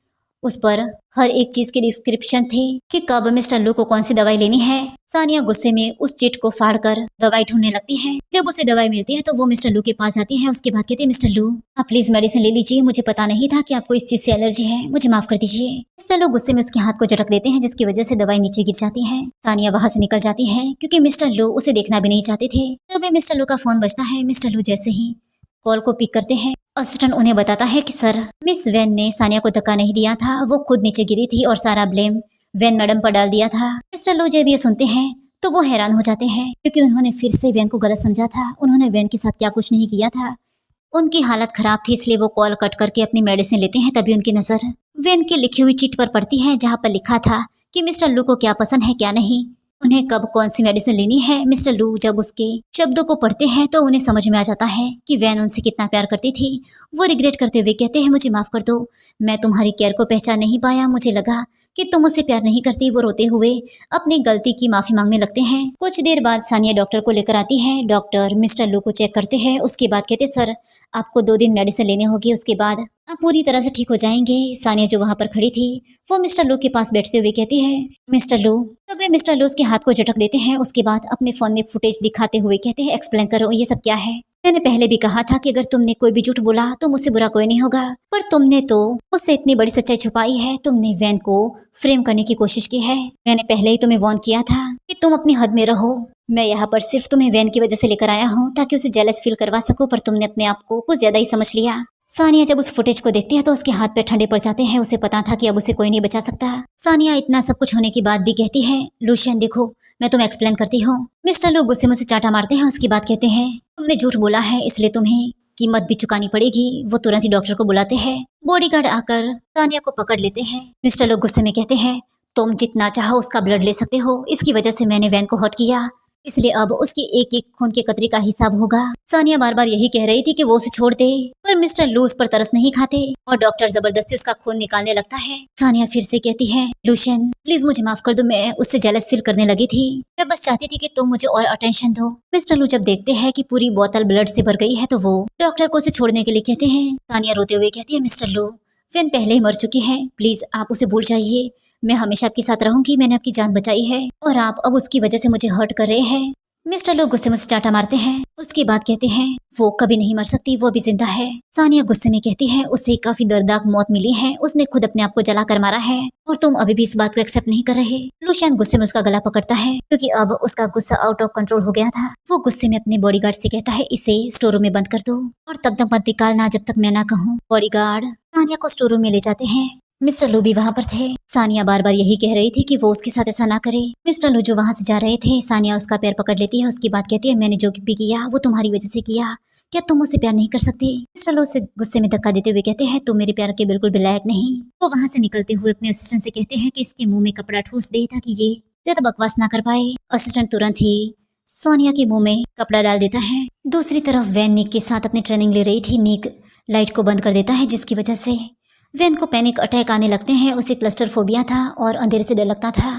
उस पर हर एक चीज के डिस्क्रिप्शन थे कि कब मिस्टर लू को कौन सी दवाई लेनी है। सानिया गुस्से में उस चिट को फाड़कर दवाई ढूंढने लगती है। जब उसे दवाई मिलती है तो वो मिस्टर लू के पास जाती है। उसके बाद कहती है, मिस्टर लू आप प्लीज मेडिसिन ले लीजिए, मुझे पता नहीं था कि आपको इस चीज से एलर्जी है, मुझे माफ कर दीजिए। मिस्टर लू गुस्से में उसके हाथ को झटक देते हैं, जिसकी वजह से दवाई नीचे गिर जाती है। सानिया वहां से निकल जाती है, क्योंकि मिस्टर लू उसे देखना भी नहीं चाहते थे। तभी मिस्टर लू का फोन बजता है। मिस्टर लू जैसे ही कॉल को पिक करते हैं, असिस्टेंट उन्हें बताता है कि सर मिस वैन ने सानिया को धक्का नहीं दिया था, वो खुद नीचे गिरी थी और सारा ब्लेम वैन मैडम पर डाल दिया था। मिस्टर लू जब ये सुनते हैं तो वो हैरान हो जाते हैं क्योंकि उन्होंने फिर से वैन को गलत समझा था। उन्होंने वैन के साथ क्या कुछ नहीं किया था। उनकी हालत खराब थी इसलिए वो कॉल कट करके अपनी मेडिसिन लेते हैं। तभी उनकी नजर वैन की लिखी हुई चिट पर पड़ती है जहाँ पर लिखा था कि मिस्टर लू को क्या पसंद है क्या नहीं, उन्हें कब कौन सी मेडिसिन लेनी है। मिस्टर लू जब उसके शब्दों को पढ़ते हैं तो उन्हें समझ में आ जाता है कि वैन उनसे कितना प्यार करती थी। वो रिग्रेट करते हुए कहते हैं, मुझे माफ कर दो, मैं तुम्हारी केयर को पहचान नहीं पाया, मुझे लगा कि तुम मुझसे प्यार नहीं करती। वो रोते हुए अपनी गलती की माफी मांगने लगते हैं। कुछ देर बाद सानिया डॉक्टर को लेकर आती है। डॉक्टर मिस्टर लू को चेक करते हैं। उसके बाद कहते, सर आपको 2 दिन मेडिसिन लेने होगी, उसके बाद आप पूरी तरह से ठीक हो जाएंगे। सानिया जो वहां पर खड़ी थी वो मिस्टर लू के पास बैठते हुए कहती है, मिस्टर लू। तब वे मिस्टर लू उसके हाथ को झटक देते हैं। उसके बाद अपने फोन में फुटेज दिखाते हुए कहते हैं, एक्सप्लेन करो ये सब क्या है। मैंने पहले भी कहा था कि अगर तुमने कोई भी झूठ बोला तो मुझसे बुरा कोई नहीं होगा, पर तुमने तो मुझसे इतनी बड़ी सच्चाई छुपाई है। तुमने वैन को फ्रेम करने की कोशिश की है। मैंने पहले ही तुम्हें वार्न किया था कि तुम अपनी हद में रहो। मैं यहाँ पर सिर्फ तुम्हें वैन की वजह से लेकर आया हूँ ताकि उसे जेलस फील करवा सकूं, पर तुमने अपने आप को कुछ ज्यादा ही समझ लिया। सानिया जब उस फुटेज को देखती है तो उसके हाथ पे ठंडे पड़ जाते हैं। उसे पता था कि अब उसे कोई नहीं बचा सकता। सानिया इतना सब कुछ होने के बाद भी कहती है, लूशियन देखो मैं तुम्हें एक्सप्लेन करती हूँ। मिस्टर लू गुस्से में उसे चाटा मारते हैं। उसके बाद कहते हैं, तुमने झूठ बोला है इसलिए तुम्हें कीमत भी चुकानी पड़ेगी। वो तुरंत ही डॉक्टर को बुलाते हैं। बॉडीगार्ड आकर सानिया को पकड़ लेते हैं। मिस्टर लू गुस्से में कहते हैं, तुम जितना चाहो उसका ब्लड ले सकते हो, इसकी वजह से मैंने वैन को हर्ट किया, इसलिए अब उसकी एक एक खून के कतरे का हिसाब होगा। सानिया बार बार यही कह रही थी कि वो उसे छोड़ दे, पर मिस्टर लू उस पर तरस नहीं खाते और डॉक्टर जबरदस्ती उसका खून निकालने लगता है। सानिया फिर से कहती है, लूशियन प्लीज मुझे माफ कर दो, मैं उससे जेलस फील करने लगी थी, मैं बस चाहती थी कि तुम मुझे और अटेंशन दो। मिस्टर लू जब देखते हैं कि पूरी बोतल ब्लड से भर गई है तो वो डॉक्टर को उसे छोड़ने के लिए कहते हैं। सानिया रोते हुए कहती है, मिस्टर लू वैन पहले ही मर चुकी है, प्लीज आप उसे भूल जाइए, मैं हमेशा आपके साथ रहूंगी, मैंने आपकी जान बचाई है और आप अब उसकी वजह से मुझे हर्ट कर रहे हैं। मिस्टर लोग गुस्से में चाटा मारते हैं। उसके बाद कहते हैं, वो कभी नहीं मर सकती, वो अभी जिंदा है। सानिया गुस्से में कहती है, उसे काफी दर्दनाक मौत मिली है, उसने खुद अपने आप को जला कर मारा है और तुम अभी भी इस बात को एक्सेप्ट नहीं कर रहे। लूशियन गुस्से में उसका गला पकड़ता है क्योंकि अब उसका गुस्सा आउट ऑफ कंट्रोल हो गया था। वो गुस्से में अपने बॉडीगार्ड से कहता है, इसे स्टोर रूम में बंद कर दो और तब तक मत निकालना जब तक मैं ना कहूँ। बॉडीगार्ड सानिया को स्टोर रूम में ले जाते हैं। मिस्टर लू भी वहाँ पर थे। सानिया बार बार यही कह रही थी कि वो उसके साथ ऐसा ना करे। मिस्टर लू जो वहाँ से जा रहे थे, सानिया उसका पैर पकड़ लेती है। उसके बाद कहती है, मैंने जो भी किया वो तुम्हारी वजह से किया, क्या तुम मुझसे प्यार नहीं कर सकते। मिस्टर लू से गुस्से में धक्का देते हुए कहते हैं, तुम मेरे प्यार के बिल्कुल भी लायक नहीं। वो वहाँ से निकलते हुए अपने असिस्टेंट से कहते हैं कि इसके मुंह में कपड़ा ठूस दे ताकि ये ज्यादा बकवास ना कर पाए। असिस्टेंट तुरंत ही सोनिया के मुंह में कपड़ा डाल देता है। दूसरी तरफ वैन निक के साथ अपनी ट्रेनिंग ले रही थी। निक लाइट को बंद कर देता है जिसकी वजह से वैन को पैनिक अटैक आने लगते हैं। उसे क्लस्टर फोबिया था और अंधेरे से डर लगता था।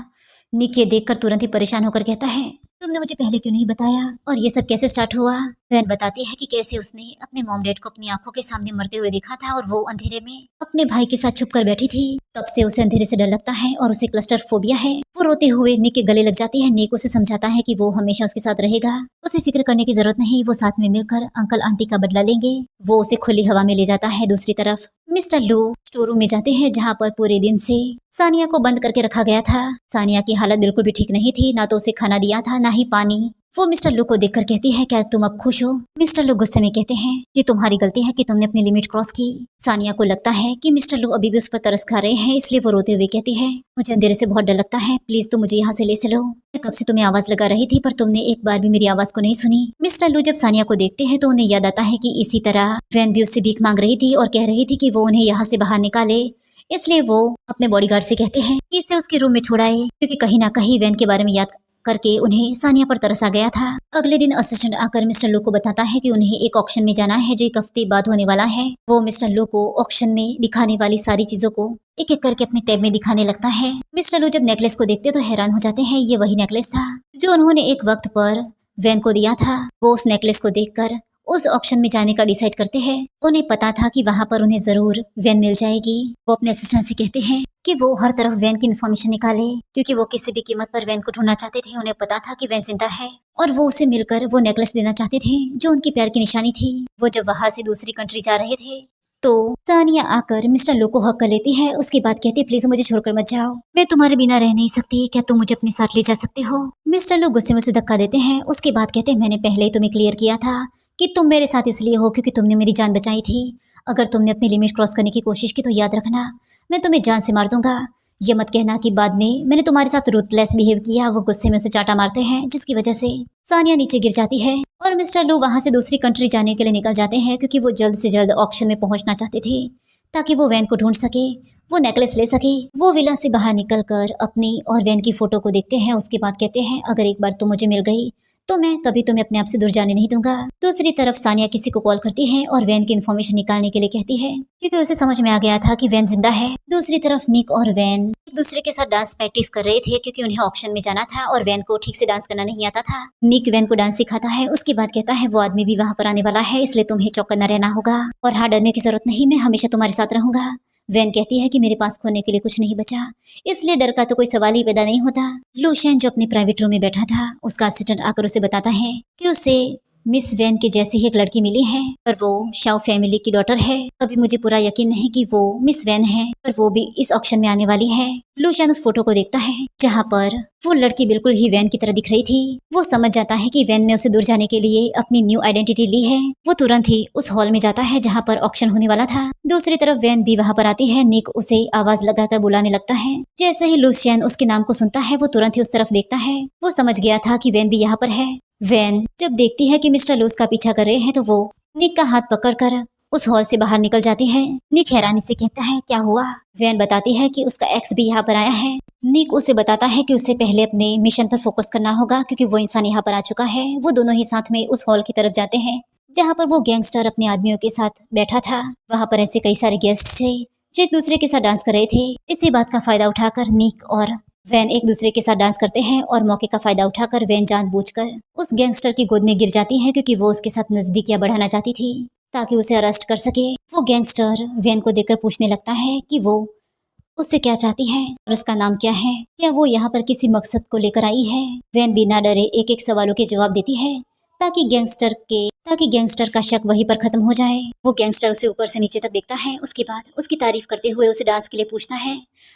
निक ये देखकर तुरंत ही परेशान होकर कहता है, तुमने मुझे पहले क्यों नहीं बताया और ये सब कैसे स्टार्ट हुआ। वैन बताती है कि कैसे उसने अपने मॉम डैड को अपनी आंखों के सामने मरते हुए देखा था और वो अंधेरे में अपने भाई के साथ छुप कर बैठी थी। तब से उसे अंधेरे से डर लगता है और उसे क्लस्टर फोबिया है। वो रोते हुए निक के गले लग जाती है। निक उसे समझाता है कि वो हमेशा उसके साथ रहेगा, उसे फिक्र करने की जरूरत नहीं, वो साथ में मिलकर अंकल आंटी का बदला लेंगे। वो उसे खुली हवा में ले जाता है। दूसरी तरफ मिस्टर लू स्टोर रूम में जाते हैं जहाँ पर पूरे दिन से सानिया को बंद करके रखा गया था। सानिया की हालत बिल्कुल भी ठीक नहीं थी, ना तो उसे खाना दिया था ना ही पानी। वो मिस्टर लू को देखकर कहती है, क्या तुम अब खुश हो। मिस्टर लू गुस्से में कहते हैं, ये तुम्हारी गलती है कि तुमने अपनी लिमिट क्रॉस की। सानिया को लगता है कि मिस्टर लू अभी भी उस पर तरस खा रहे हैं, इसलिए वो रोते हुए कहती है, मुझे अंधेरे से बहुत डर लगता है, प्लीज तुम मुझे यहाँ से ले चलो। मैं कब से तुम्हें आवाज लगा रही थी पर तुमने एक बार भी मेरी आवाज को नहीं सुनी। मिस्टर लू जब सानिया को देखते हैं तो उन्हें याद आता है कि इसी तरह वैन भी उससे भीख मांग रही थी और कह रही थी कि वो उन्हें यहाँ से बाहर निकाले। इसलिए वो अपने बॉडीगार्ड से कहते हैं कि इसे उसके रूम में छोड़ाए, क्योंकि कहीं ना कहीं वैन के बारे में याद करके उन्हें सानिया पर तरस आ गया था। अगले दिन असिस्टेंट आकर मिस्टर लू को बताता है कि उन्हें एक ऑक्शन में जाना है जो एक हफ्ते बाद होने वाला है। वो मिस्टर लू को ऑक्शन में दिखाने वाली सारी चीजों को एक एक करके अपने टैब में दिखाने लगता है। मिस्टर लू जब नेकलेस को देखते तो हैरान हो जाते हैं। ये वही नेकलेस था जो उन्होंने एक वक्त पर वैन को दिया था। वो उस नेकलेस को देखकर उस ऑक्शन में जाने का डिसाइड करते हैं। उन्हें पता था कि वहां पर उन्हें जरूर वैन मिल जाएगी। वो अपने असिस्टेंट से कहते हैं कि वो हर तरफ वैन की इन्फॉर्मेशन निकाले, क्योंकि वो किसी भी कीमत पर वैन को ढूंढना चाहते थे। उन्हें पता था कि वैन जिंदा है और वो उसे मिलकर वो नेकलेस देना चाहते थे जो उनकी प्यार की निशानी थी। वो जब वहां से दूसरी कंट्री जा रहे थे तो सानिया आकर मिस्टर लू को हक कर लेती है। उसके बाद कहती है, प्लीज मुझे छोड़कर मत जाओ, मैं तुम्हारे बिना रह नहीं सकती, क्या तुम मुझे अपने साथ ले जा सकते हो। मिस्टर लू गुस्से में उसे धक्का देते हैं। उसके बाद कहते हैं, मैंने पहले ही तुम्हें क्लियर किया था कि तुम मेरे साथ इसलिए हो क्योंकि तुमने मेरी जान बचाई थी। अगर तुमने अपनी लिमिट क्रॉस करने की कोशिश की तो याद रखना मैं तुम्हें जान से मार दूंगा। ये मत कहना कि बाद में मैंने तुम्हारे साथ रूथलेस बिहेव किया। वो गुस्से में उसे चाटा मारते हैं, जिसकी वजह से सानिया नीचे गिर जाती है और मिस्टर लू वहां से दूसरी कंट्री जाने के लिए निकल जाते हैं, क्योंकि वो जल्द से जल्द ऑक्शन में पहुंचना चाहते थे ताकि वो वैन को ढूंढ सके, वो नेकलेस ले सके। वो विला से बाहर निकलकर अपनी और वैन की फोटो को देखते हैं। उसके बाद कहते हैं, अगर एक बार तुम मुझे मिल गई तो मैं कभी तुम्हें अपने आप से दूर जाने नहीं दूंगा। दूसरी तरफ सानिया किसी को कॉल करती है और वैन की इन्फॉर्मेशन निकालने के लिए कहती है, क्योंकि उसे समझ में आ गया था कि वैन जिंदा है। दूसरी तरफ निक और वैन एक दूसरे के साथ डांस प्रैक्टिस कर रहे थे, क्योंकि उन्हें ऑक्शन में जाना था और वैन को ठीक से डांस करना नहीं आता था। निक वैन को डांस सिखाता है। उसके बाद कहता है, वो आदमी भी वहाँ पर आने वाला है, इसलिए तुम्हें चौकन्ना रहना होगा और हाँ, डरने की जरूरत नहीं, मैं हमेशा तुम्हारे साथ रहूंगा। वैन कहती है कि मेरे पास खोने के लिए कुछ नहीं बचा, इसलिए डर का तो कोई सवाल ही पैदा नहीं होता। लूशियन जो अपने प्राइवेट रूम में बैठा था, उसका असिस्टेंट आकर उसे बताता है कि उसे मिस वैन के जैसी ही एक लड़की मिली है, पर वो शाओ फैमिली की डॉटर है। अभी मुझे पूरा यकीन नहीं कि वो मिस वैन है, पर वो भी इस ऑक्शन में आने वाली है। लूशियन उस फोटो को देखता है जहाँ पर वो लड़की बिल्कुल ही वैन की तरह दिख रही थी। वो समझ जाता है कि वैन ने उसे दूर जाने के लिए अपनी न्यू आइडेंटिटी ली है। वो तुरंत ही उस हॉल में जाता है जहाँ पर ऑक्शन होने वाला था। दूसरी तरफ वैन भी वहाँ पर आती है। निक उसे आवाज लगाकर बुलाने लगता है। जैसे ही लूशियन उसके नाम को सुनता है, वो तुरंत ही उस तरफ देखता है। वो समझ गया था कि वैन भी यहाँ पर है। वैन जब देखती है कि मिस्टर लूस का पीछा कर रहे हैं, तो वो निक का हाथ पकड़कर उस हॉल से बाहर निकल जाती है। निक हैरानी से कहता है, क्या हुआ? वैन बताती है कि उसका एक्स भी यहाँ पर आया है। निक उसे बताता है कि उसे पहले अपने मिशन पर फोकस करना होगा, क्योंकि वो इंसान यहाँ पर आ चुका है। वो दोनों ही साथ में उस हॉल की तरफ जाते हैं जहाँ पर वो गैंगस्टर अपने आदमियों के साथ बैठा था। वहाँ पर ऐसे कई सारे गेस्ट थे जो एक दूसरे के साथ डांस कर रहे थे। इसी बात का फायदा उठाकर निक और वैन एक दूसरे के साथ डांस करते हैं और मौके का फायदा उठाकर वैन जानबूझकर उस गैंगस्टर की गोद में गिर जाती है, क्योंकि वो उसके साथ नजदीकियां बढ़ाना चाहती थी ताकि उसे अरेस्ट कर सके। वो गैंगस्टर वैन को देखकर पूछने लगता है कि वो उससे क्या चाहती है और उसका नाम क्या है, क्या वो यहाँ पर किसी मकसद को लेकर आई है। वैन बिना डरे एक एक सवालों के जवाब देती है ताकि गैंगस्टर का शक वहीं पर खत्म हो जाए। वो गैंगस्टर उसे ऊपर से नीचे तक देखता है, उसके बाद उसकी तारीफ करते हुए उसे डांस के लिए पूछता है।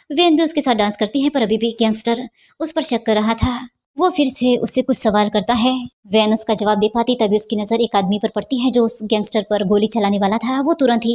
वैन भी उसके साथ डांस करती है, पर अभी भी गैंगस्टर उस पर शक कर रहा था। वो फिर से उससे कुछ सवाल करता है। वैन उसका जवाब दे पाती, तभी उसकी नजर एक आदमी पर पड़ती है जो उस गैंगस्टर पर गोली चलाने वाला था। वो तुरंत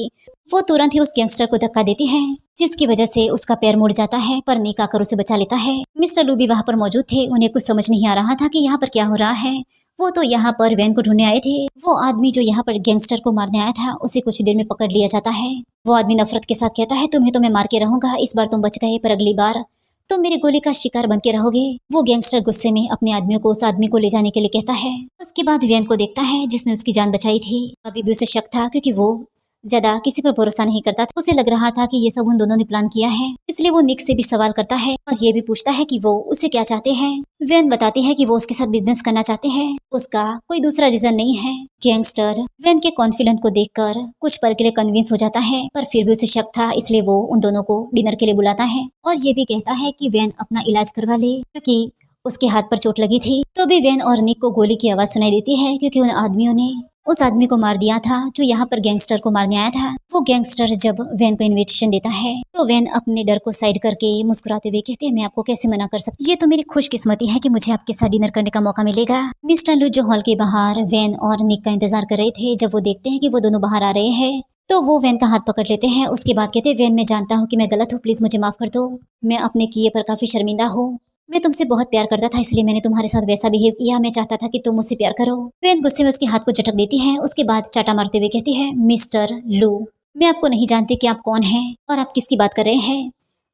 ही उस गैंगस्टर को धक्का देती है, जिसकी वजह से उसका पैर मुड़ जाता है, पर निक आकर उसे बचा लेता है। मिस्टर लू भी वहाँ पर मौजूद थे। उन्हें कुछ समझ नहीं आ रहा था कि यहाँ पर क्या हो रहा है। वो तो यहाँ पर वैन को ढूंढने आए थे। वो आदमी जो यहाँ पर गैंगस्टर को मारने आया था, उसे कुछ देर में पकड़ लिया जाता है। वो आदमी नफरत के साथ कहता है, तुम्हें तो मैं मार के रहूंगा। इस बार तुम बच गए, पर अगली बार तुम मेरी गोली का शिकार बन के रहोगे। वो गैंगस्टर गुस्से में अपने आदमियों को उस आदमी को ले जाने के लिए कहता है। उसके बाद वैन को देखता है जिसने उसकी जान बचाई थी। अभी भी उसे शक था, क्योंकि वो ज्यादा किसी पर भरोसा नहीं करता था। उसे लग रहा था कि ये सब उन दोनों ने प्लान किया है, इसलिए वो निक से भी सवाल करता है और ये भी पूछता है कि वो उसे क्या चाहते हैं। वैन बताती है कि वो उसके साथ बिजनेस करना चाहते हैं, उसका कोई दूसरा रीजन नहीं है। गैंगस्टर वैन के कॉन्फिडेंट को देखकर कुछ पल के लिए कन्विंस हो जाता है, पर फिर भी उसे शक था, इसलिए वो उन दोनों को डिनर के लिए बुलाता है और ये भी कहता है कि वैन अपना इलाज करवा ले, क्योंकि उसके हाथ पर चोट लगी थी। तो भी वैन और निक को गोली की आवाज सुनाई देती है, क्योंकि उन आदमियों ने उस आदमी को मार दिया था जो यहाँ पर गैंगस्टर को मारने आया था। वो गैंगस्टर जब वैन को इनविटेशन देता है, तो वैन अपने डर को साइड करके मुस्कुराते हुए कहते हैं, मैं आपको कैसे मना कर सकती, ये तो मेरी खुशकिस्मती है कि मुझे आपके साथ डिनर करने का मौका मिलेगा। मिस्टर लू जो हॉल के बाहर वैन और निक का इंतजार कर रहे थे, जब वो देखते हैं कि वो दोनों बाहर आ रहे हैं, तो वो वैन का हाथ पकड़ लेते हैं। उसके बाद कहते हैं, वैन मैं जानता हूँ कि मैं गलत हूँ, प्लीज मुझे माफ कर दो, मैं अपने किए पर काफी शर्मिंदा हूँ। मैं तुमसे बहुत प्यार करता था, इसलिए मैंने तुम्हारे साथ वैसा बिहेव किया। मैं चाहता था कि तुम मुझसे प्यार करो। वैन गुस्से में उसके हाथ को झटक देती है। उसके बाद चाटा मारते हुए कहती है, मिस्टर लू, मैं आपको नहीं जानती कि आप कौन हैं और आप किसकी बात कर रहे हैं,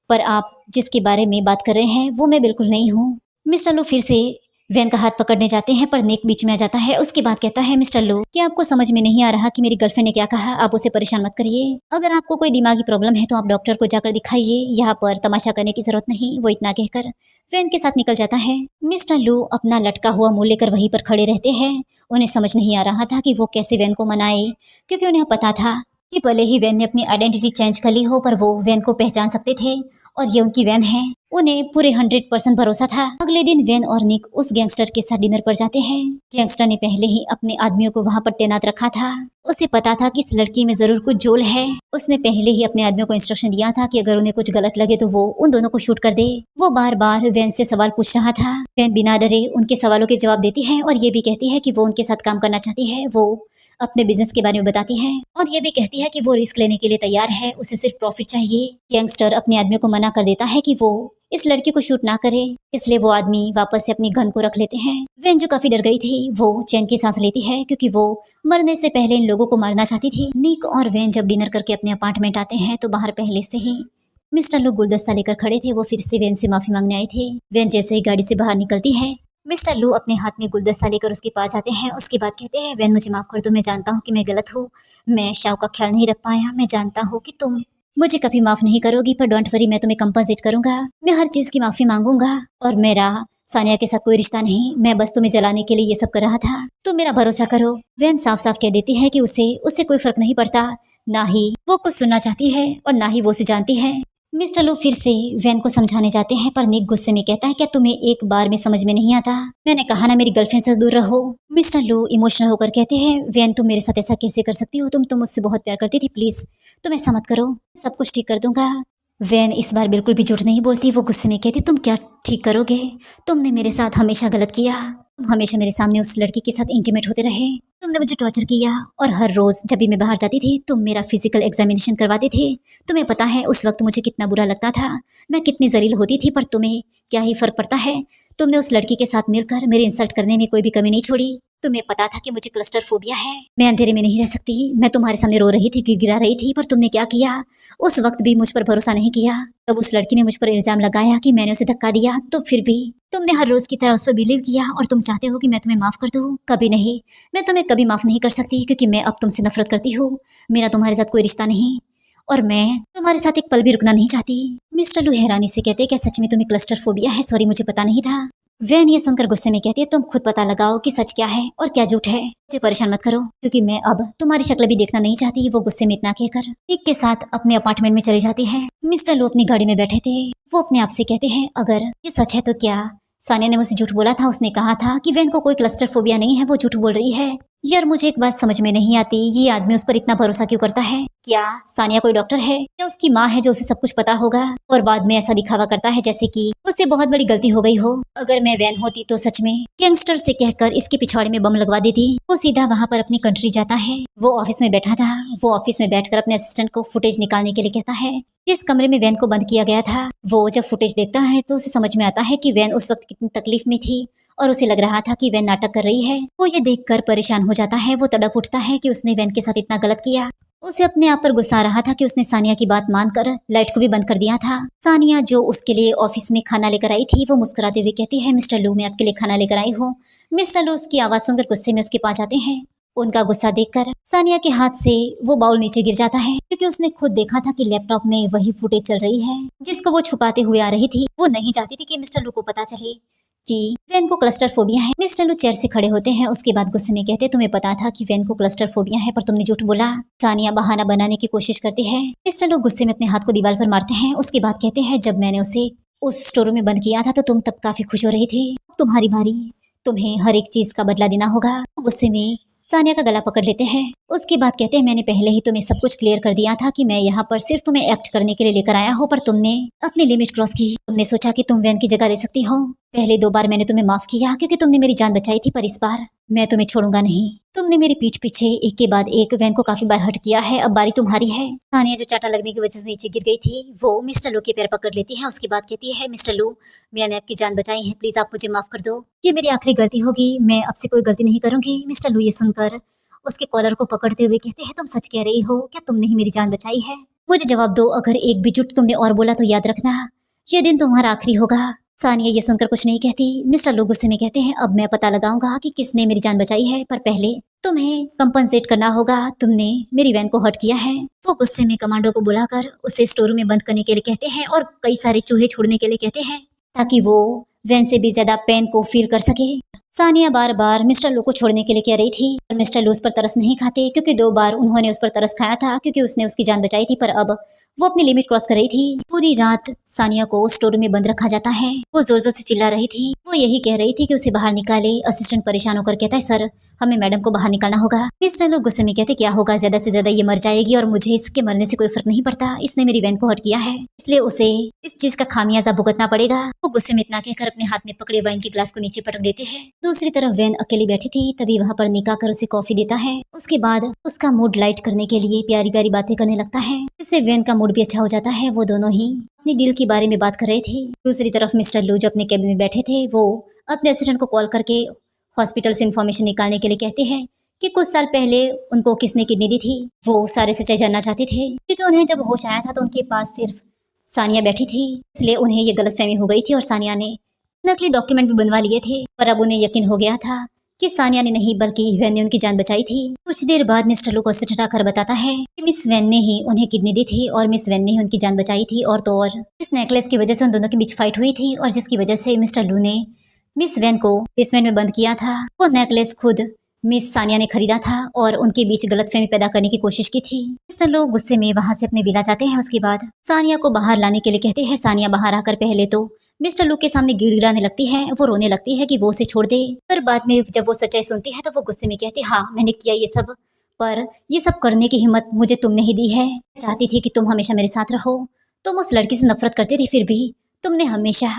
पर आप जिसके बारे में बात कर रहे हैं वो मैं बिल्कुल नहीं हूँ। मिस्टर लू फिर से वैन का हाथ पकड़ने जाते हैं, पर निक बीच में आ जाता है। उसके बाद कहता है, मिस्टर लू, क्या आपको समझ में नहीं आ रहा कि मेरी गर्लफ्रेंड ने क्या कहा? आप उसे परेशान मत करिए। अगर आपको कोई दिमागी प्रॉब्लम है तो आप डॉक्टर को जाकर दिखाइए, यहाँ पर तमाशा करने की जरूरत नहीं। वो इतना कहकर वैन के साथ निकल जाता है। मिस्टर लू अपना लटका हुआ मुंह लेकर वहीं पर खड़े रहते हैं। उन्हें समझ नहीं आ रहा था कि वो कैसे वैन को मनाए, क्योंकि उन्हें पता था कि भले ही वैन ने अपनी आइडेंटिटी चेंज कर ली हो, पर वो वैन को पहचान सकते थे और ये उनकी वैन है। उन्हें पूरे 100% भरोसा था। अगले दिन वैन और निक उस गैंगस्टर के साथ डिनर पर जाते हैं। गैंगस्टर ने पहले ही अपने आदमियों को वहां पर तैनात रखा था। उसे पता था कि इस लड़की में जरूर कुछ जोल है। उसने पहले ही अपने आदमियों को इंस्ट्रक्शन दिया था कि अगर उन्हें कुछ गलत लगे तो वो उन दोनों को शूट कर दे। वो बार बार वैन से सवाल पूछ रहा था। वैन बिना डरे उनके सवालों के जवाब देती है और ये भी कहती है कि वो उनके साथ काम करना चाहती है। वो अपने बिजनेस के बारे में बताती है और ये भी कहती है कि वो रिस्क लेने के लिए तैयार है, उसे सिर्फ प्रॉफिट चाहिए। यंगस्टर अपने आदमी को मना कर देता है कि वो इस लड़की को शूट ना करे, इसलिए वो आदमी वापस से अपनी गन को रख लेते हैं। वेन जो काफी डर गई थी वो चैन की सांस लेती है क्योंकि वो मरने से पहले इन लोगों को मारना चाहती थी। निक और वेन जब डिनर करके अपने अपार्टमेंट आते हैं तो बाहर पहले से ही मिस्टर लू गुलदस्ता लेकर खड़े थे। वो फिर से वेन से माफी मांगने आए थे। वेन जैसे ही गाड़ी से बाहर निकलती है, मिस्टर लू अपने हाथ में गुलदस्ता लेकर उसके पास जाते हैं। उसके बाद कहते हैं, वेन मुझे माफ कर दो, मैं जानता हूँ कि मैं गलत हूँ, मैं शाव का ख्याल नहीं रख पाया, मैं जानता हूँ कि तुम मुझे कभी माफ नहीं करोगी, पर डोंट वरी, मैं तुम्हें कंपनसेट करूंगा, मैं हर चीज की माफी मांगूंगा। और मेरा सानिया के साथ कोई रिश्ता नहीं, मैं बस तुम्हें जलाने के लिए ये सब कर रहा था, तुम मेरा भरोसा करो। वेन साफ साफ कह देती है कि उससे कोई फर्क नहीं पड़ता, ना ही वो कुछ सुनना चाहती है और ना ही वो उसे जानती है। मिस्टर लू फिर से वेन को समझाने जाते हैं, पर निक गुस्से में कहता है, क्या तुम्हें एक बार में समझ में नहीं आता? मैंने कहा ना मेरी गर्लफ्रेंड से दूर रहो। मिस्टर लू इमोशनल होकर कहते हैं, वेन तुम मेरे साथ ऐसा कैसे कर सकती हो? तुम मुझसे बहुत प्यार करती थी, प्लीज तुम ऐसा मत करो, सब कुछ ठीक कर दूंगा। वेन इस बार बिल्कुल भी झूठ नहीं बोलती। वो गुस्से में कहती, तुम क्या ठीक करोगे? तुमने मेरे साथ हमेशा गलत किया, तुम हमेशा मेरे सामने उस लड़की के साथ इंटीमेट होते रहे, तुमने मुझे टॉर्चर किया और हर रोज जब भी मैं बाहर जाती थी तुम मेरा फिजिकल एग्जामिनेशन करवाते थे। तुम्हें पता है उस वक्त मुझे कितना बुरा लगता था, मैं कितनी जलील होती थी, पर तुम्हें क्या ही फर्क पड़ता है? तुमने उस लड़की के साथ मिलकर मेरे इंसल्ट करने में कोई भी कमी नहीं छोड़ी। तुम्हें पता था कि मुझे क्लस्टर फोबिया है, मैं अंधेरे में नहीं रह सकती, मैं तुम्हारे सामने रो रही थी, गिड़गिड़ा रही थी, पर तुमने क्या किया? उस वक्त भी मुझ पर भरोसा नहीं किया। तब उस लड़की ने मुझ पर इल्जाम लगाया कि मैंने उसे धक्का दिया, तो फिर भी तुमने हर रोज की तरह उस पर बिलीव किया और तुम चाहते हो कि मैं तुम्हें माफ कर दूं। कभी नहीं, मैं तुम्हें कभी माफ नहीं कर सकती, क्योंकि मैं अब तुमसे नफरत करती हूँ। मेरा तुम्हारे साथ कोई रिश्ता नहीं और मैं तुम्हारे साथ एक पल भी रुकना नहीं चाहती। मिस्टर लू हैरानी से कहते, क्या सच में तुम्हें क्लस्टर फोबिया है? सॉरी, मुझे पता नहीं था। वेन ये सुनकर गुस्से में कहती है, तुम खुद पता लगाओ कि सच क्या है और क्या झूठ है, मुझे परेशान मत करो, क्योंकि मैं अब तुम्हारी शक्ल भी देखना नहीं चाहती। वो गुस्से में इतना कहकर निक के साथ अपने अपार्टमेंट में चली जाती है। मिस्टर लू अपनी गाड़ी में बैठे थे। वो अपने आप से कहते हैं, अगर ये सच है तो क्या सानिया ने मुझे झूठ बोला था? उसने कहा था कि वेन को कोई क्लस्टर फोबिया नहीं है, वो झूठ बोल रही है। यार मुझे एक बात समझ में नहीं आती, ये आदमी उस पर इतना भरोसा क्यों करता है? क्या सानिया कोई डॉक्टर है या उसकी माँ है जो उसे सब कुछ पता होगा और बाद में ऐसा दिखावा करता है जैसे कि उससे बहुत बड़ी गलती हो गई हो? अगर मैं वैन होती तो सच में गैंगस्टर से कहकर इसके पिछवाड़े में बम लगवा देती। वो सीधा वहाँ पर अपनी कंट्री जाता है। वो ऑफिस में बैठा था। वो ऑफिस में बैठकर अपने असिस्टेंट को फुटेज निकालने के लिए कहता है। जिस कमरे में वैन को बंद किया गया था, वो जब फुटेज देखता है तो उसे समझ में आता है कि वैन उस वक्त कितनी तकलीफ में थी और उसे लग रहा था कि वैन नाटक कर रही है। वो ये देखकर परेशान हो जाता है। वो तड़प उठता है कि उसने वैन के साथ इतना गलत किया। उसे अपने आप पर गुस्सा आ रहा था कि उसने सानिया की बात मानकर लाइट को भी बंद कर दिया था। सानिया जो उसके लिए ऑफिस में खाना लेकर आई थी, वो मुस्कुराते हुए कहती है, मिस्टर लू मैं आपके लिए खाना लेकर आई हूँ। मिस्टर लू उसकी आवाज सुनकर गुस्से में उसके पास आते हैं। उनका गुस्सा देखकर सानिया के हाथ से वो बाउल नीचे गिर जाता है, क्योंकि उसने खुद देखा था कि लैपटॉप में वही फुटेज चल रही है जिसको वो छुपाते हुए आ रही थी। वो नहीं चाहती थी कि मिस्टर लू को पता चले कि वैन को क्लस्टर फोबिया है। मिस्टर लू चेयर से खड़े होते हैं। उसके बाद गुस्से में कहते, तुम्हें पता था कि वैन को क्लस्टर फोबिया है पर तुमने झूठ बोला। सानिया बहाना बनाने की कोशिश करती है। मिस्टर लू गुस्से में अपने हाथ को दीवार पर मारते हैं। उसके बाद कहते हैं, जब मैंने उसे उस स्टोर में बंद किया था तो तुम तब काफी खुश हो रही थी। तुम्हारी बारी, तुम्हें हर एक चीज का बदला देना होगा। गुस्से में सानिया का गला पकड़ लेते हैं। उसके बाद कहते हैं, मैंने पहले ही तुम्हें सब कुछ क्लियर कर दिया था कि मैं यहाँ पर सिर्फ तुम्हें एक्ट करने के लिए लेकर आया हूँ, पर तुमने अपनी लिमिट क्रॉस की। तुमने सोचा कि तुम वैन की जगह ले सकती हो। पहले 2 बार मैंने तुम्हें माफ किया क्योंकि तुमने मेरी जान बचाई थी, पर इस बार मैं तुम्हें छोड़ूंगा नहीं। तुमने मेरी पीठ पीछे एक के बाद एक वैन को काफी बार हर्ट किया है, अब बारी तुम्हारी है। सानिया जो चाटा लगने की वजह से नीचे गिर गई थी, वो मिस्टर लू के पैर पकड़ लेती है। उसके बाद कहती है, मिस्टर लू मैंने आपकी जान बचाई है, प्लीज आप मुझे माफ कर दो। ये मेरी आखिरी गलती होगी, मैं अब से कोई गलती नहीं करूंगी। मिस्टर लू ये सुनकर उसके कॉलर को पकड़ते हुए कहते हैं, तुम सच कह रही हो? क्या तुमने ही मेरी जान बचाई है? मुझे जवाब दो, अगर एक भी झूठ तुमने और बोला तो याद रखना ये दिन तुम्हारा आखिरी होगा। सानिया ये सुनकर कुछ नहीं कहती। मिस्टर लू गुस्से में कहते हैं, अब मैं पता लगाऊंगा कि किसने मेरी जान बचाई है, पर पहले तुम्हें कंपनसेट करना होगा। तुमने मेरी वैन को हर्ट किया है। वो गुस्से में कमांडो को बुलाकर उसे स्टोर में बंद करने के लिए कहते हैं और कई सारे चूहे छोड़ने के लिए कहते हैं, ताकि वो वैन से भी ज्यादा पेन को फील कर सके। सानिया बार बार मिस्टर लू को छोड़ने के लिए कह रही थी, पर मिस्टर लू उस पर तरस नहीं खाते, क्योंकि 2 बार उन्होंने उस पर तरस खाया था क्योंकि उसने उसकी जान बचाई थी, पर अब वो अपनी लिमिट क्रॉस कर रही थी। पूरी रात सानिया को स्टोर में बंद रखा जाता है। वो जोर जोर से चिल्ला रही थी। वो यही कह रही थी कि उसे बाहर निकाले। असिस्टेंट परेशान होकर कहता है, सर हमें मैडम को बाहर निकालना होगा। मिस्टर लू गुस्से में कहते, क्या होगा, ज्यादा से ज्यादा ये मर जाएगी और मुझे इसके मरने से कोई फर्क नहीं पड़ता। इसने मेरी वैन को हर्ट किया है, इसलिए उसे इस चीज का खामियाजा भुगतना पड़ेगा। वो गुस्से में इतना कहकर अपने हाथ में पकड़े वाइन के ग्लास को नीचे पटक देते हैं। दूसरी तरफ वैन अकेली बैठी थी, तभी वहाँ पर निक आकर उसे कॉफी देता है। उसके बाद उसका मूड लाइट करने के लिए प्यारी प्यारी बातें करने लगता है, जिससे वैन का मूड भी अच्छा हो जाता है। वो दोनों ही अपनी डील के बारे में बात कर रहे थे। दूसरी तरफ मिस्टर लू जो अपने कैबिन में बैठे थे, वो अपने असिस्टेंट को कॉल करके हॉस्पिटल से इन्फॉर्मेशन निकालने के लिए कहते हैं कि कुछ साल पहले उनको किसने किडनी दी थी। वो सारे सच्चाई जानना चाहते थे, क्योंकि उन्हें जब होश आया था तो उनके पास सिर्फ सानिया बैठी थी, इसलिए उन्हें ये गलतफहमी हो गई थी और सानिया ने नकली डॉक्यूमेंट भी बनवा लिए थे। पर अब उन्हें यकीन हो गया था कि सानिया ने नहीं बल्कि वैन ने उनकी जान बचाई थी। कुछ देर बाद मिस्टर लू को सटटा कर बताता है कि मिस वैन ने ही उन्हें किडनी दी थी और मिस वैन ने ही उनकी जान बचाई थी। और तो और इस नेकलेस की वजह से उन दोनों के बीच फाइट हुई थी और जिसकी वजह से मिस्टर लू ने मिस वैन को बेसमेंट में बंद किया था। वो नेकलेस खुद मिस सानिया ने खरीदा था और उनके बीच गलतफहमी पैदा करने की कोशिश की थी। मिस्टर लोग गुस्से में वहां से अपने विला जाते हैं। उसके बाद सानिया को बाहर लाने के लिए कहते हैं। सानिया बाहर आकर पहले तो मिस्टर लू के सामने गिड़गिड़ाने लगती है, वो रोने लगती है कि वो उसे छोड़ दे। पर बाद में जब वो सच्चाई सुनती है तो वो गुस्से में कहती है, हाँ मैंने किया ये सब, पर ये सब करने की हिम्मत मुझे तुमने ही दी है। चाहती थी कि तुम हमेशा मेरे साथ रहो। तुम उस लड़की से नफरत करती थी, फिर भी तुमने हमेशा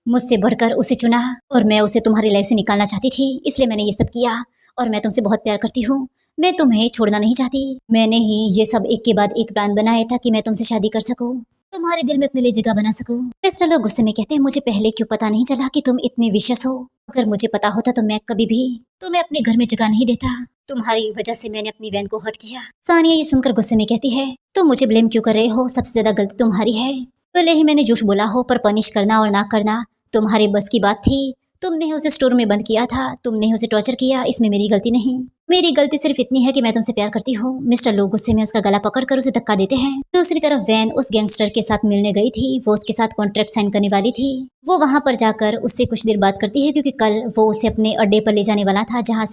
मुझसे बढ़कर उसे चुना और मैं उसे तुम्हारी लाइफ से निकालना चाहती थी, इसलिए मैंने ये सब किया। और मैं तुमसे बहुत प्यार करती हूँ, मैं तुम्हें छोड़ना नहीं चाहती। मैंने ही ये सब एक के बाद एक प्लान बनाया था कि मैं तुमसे शादी कर सकूं, तुम्हारे दिल में अपने लिए जगह बना सकूं। मिस्टर लोग गुस्से में कहते हैं, मुझे पहले क्यों पता नहीं चला कि तुम इतनी विशेष हो। अगर मुझे पता होता तो मैं कभी भी तुम्हें अपने घर में जगह नहीं देता। तुम्हारी वजह से मैंने अपनी वैन को हर्ट किया। सानिया ये सुनकर गुस्से में कहती है, तुम मुझे ब्लेम क्यों कर रहे हो? सबसे ज्यादा गलती तुम्हारी है। भले ही मैंने झूठ बोला हो, पर पनिश करना और ना करना तुम्हारे बस की बात थी। तुमने उसे स्टोर में बंद किया था, तुमने उसे टॉर्चर किया, इसमें मेरी गलती नहीं। मेरी गलती सिर्फ इतनी है कि मैं तुमसे प्यार करती हूँ। मिस्टर लोग गुस्से में उसका गला पकड़कर उसे धक्का देते हैं। दूसरी तरफ वैन उस गैंगस्टर के साथ मिलने गई थी, वो उसके साथ कॉन्ट्रैक्ट साइन करने वाली थी। वो वहां पर जाकर उससे कुछ देर बात करती है, क्योंकि कल वो उसे अपने अड्डे पर ले जाने वाला था, जहाँ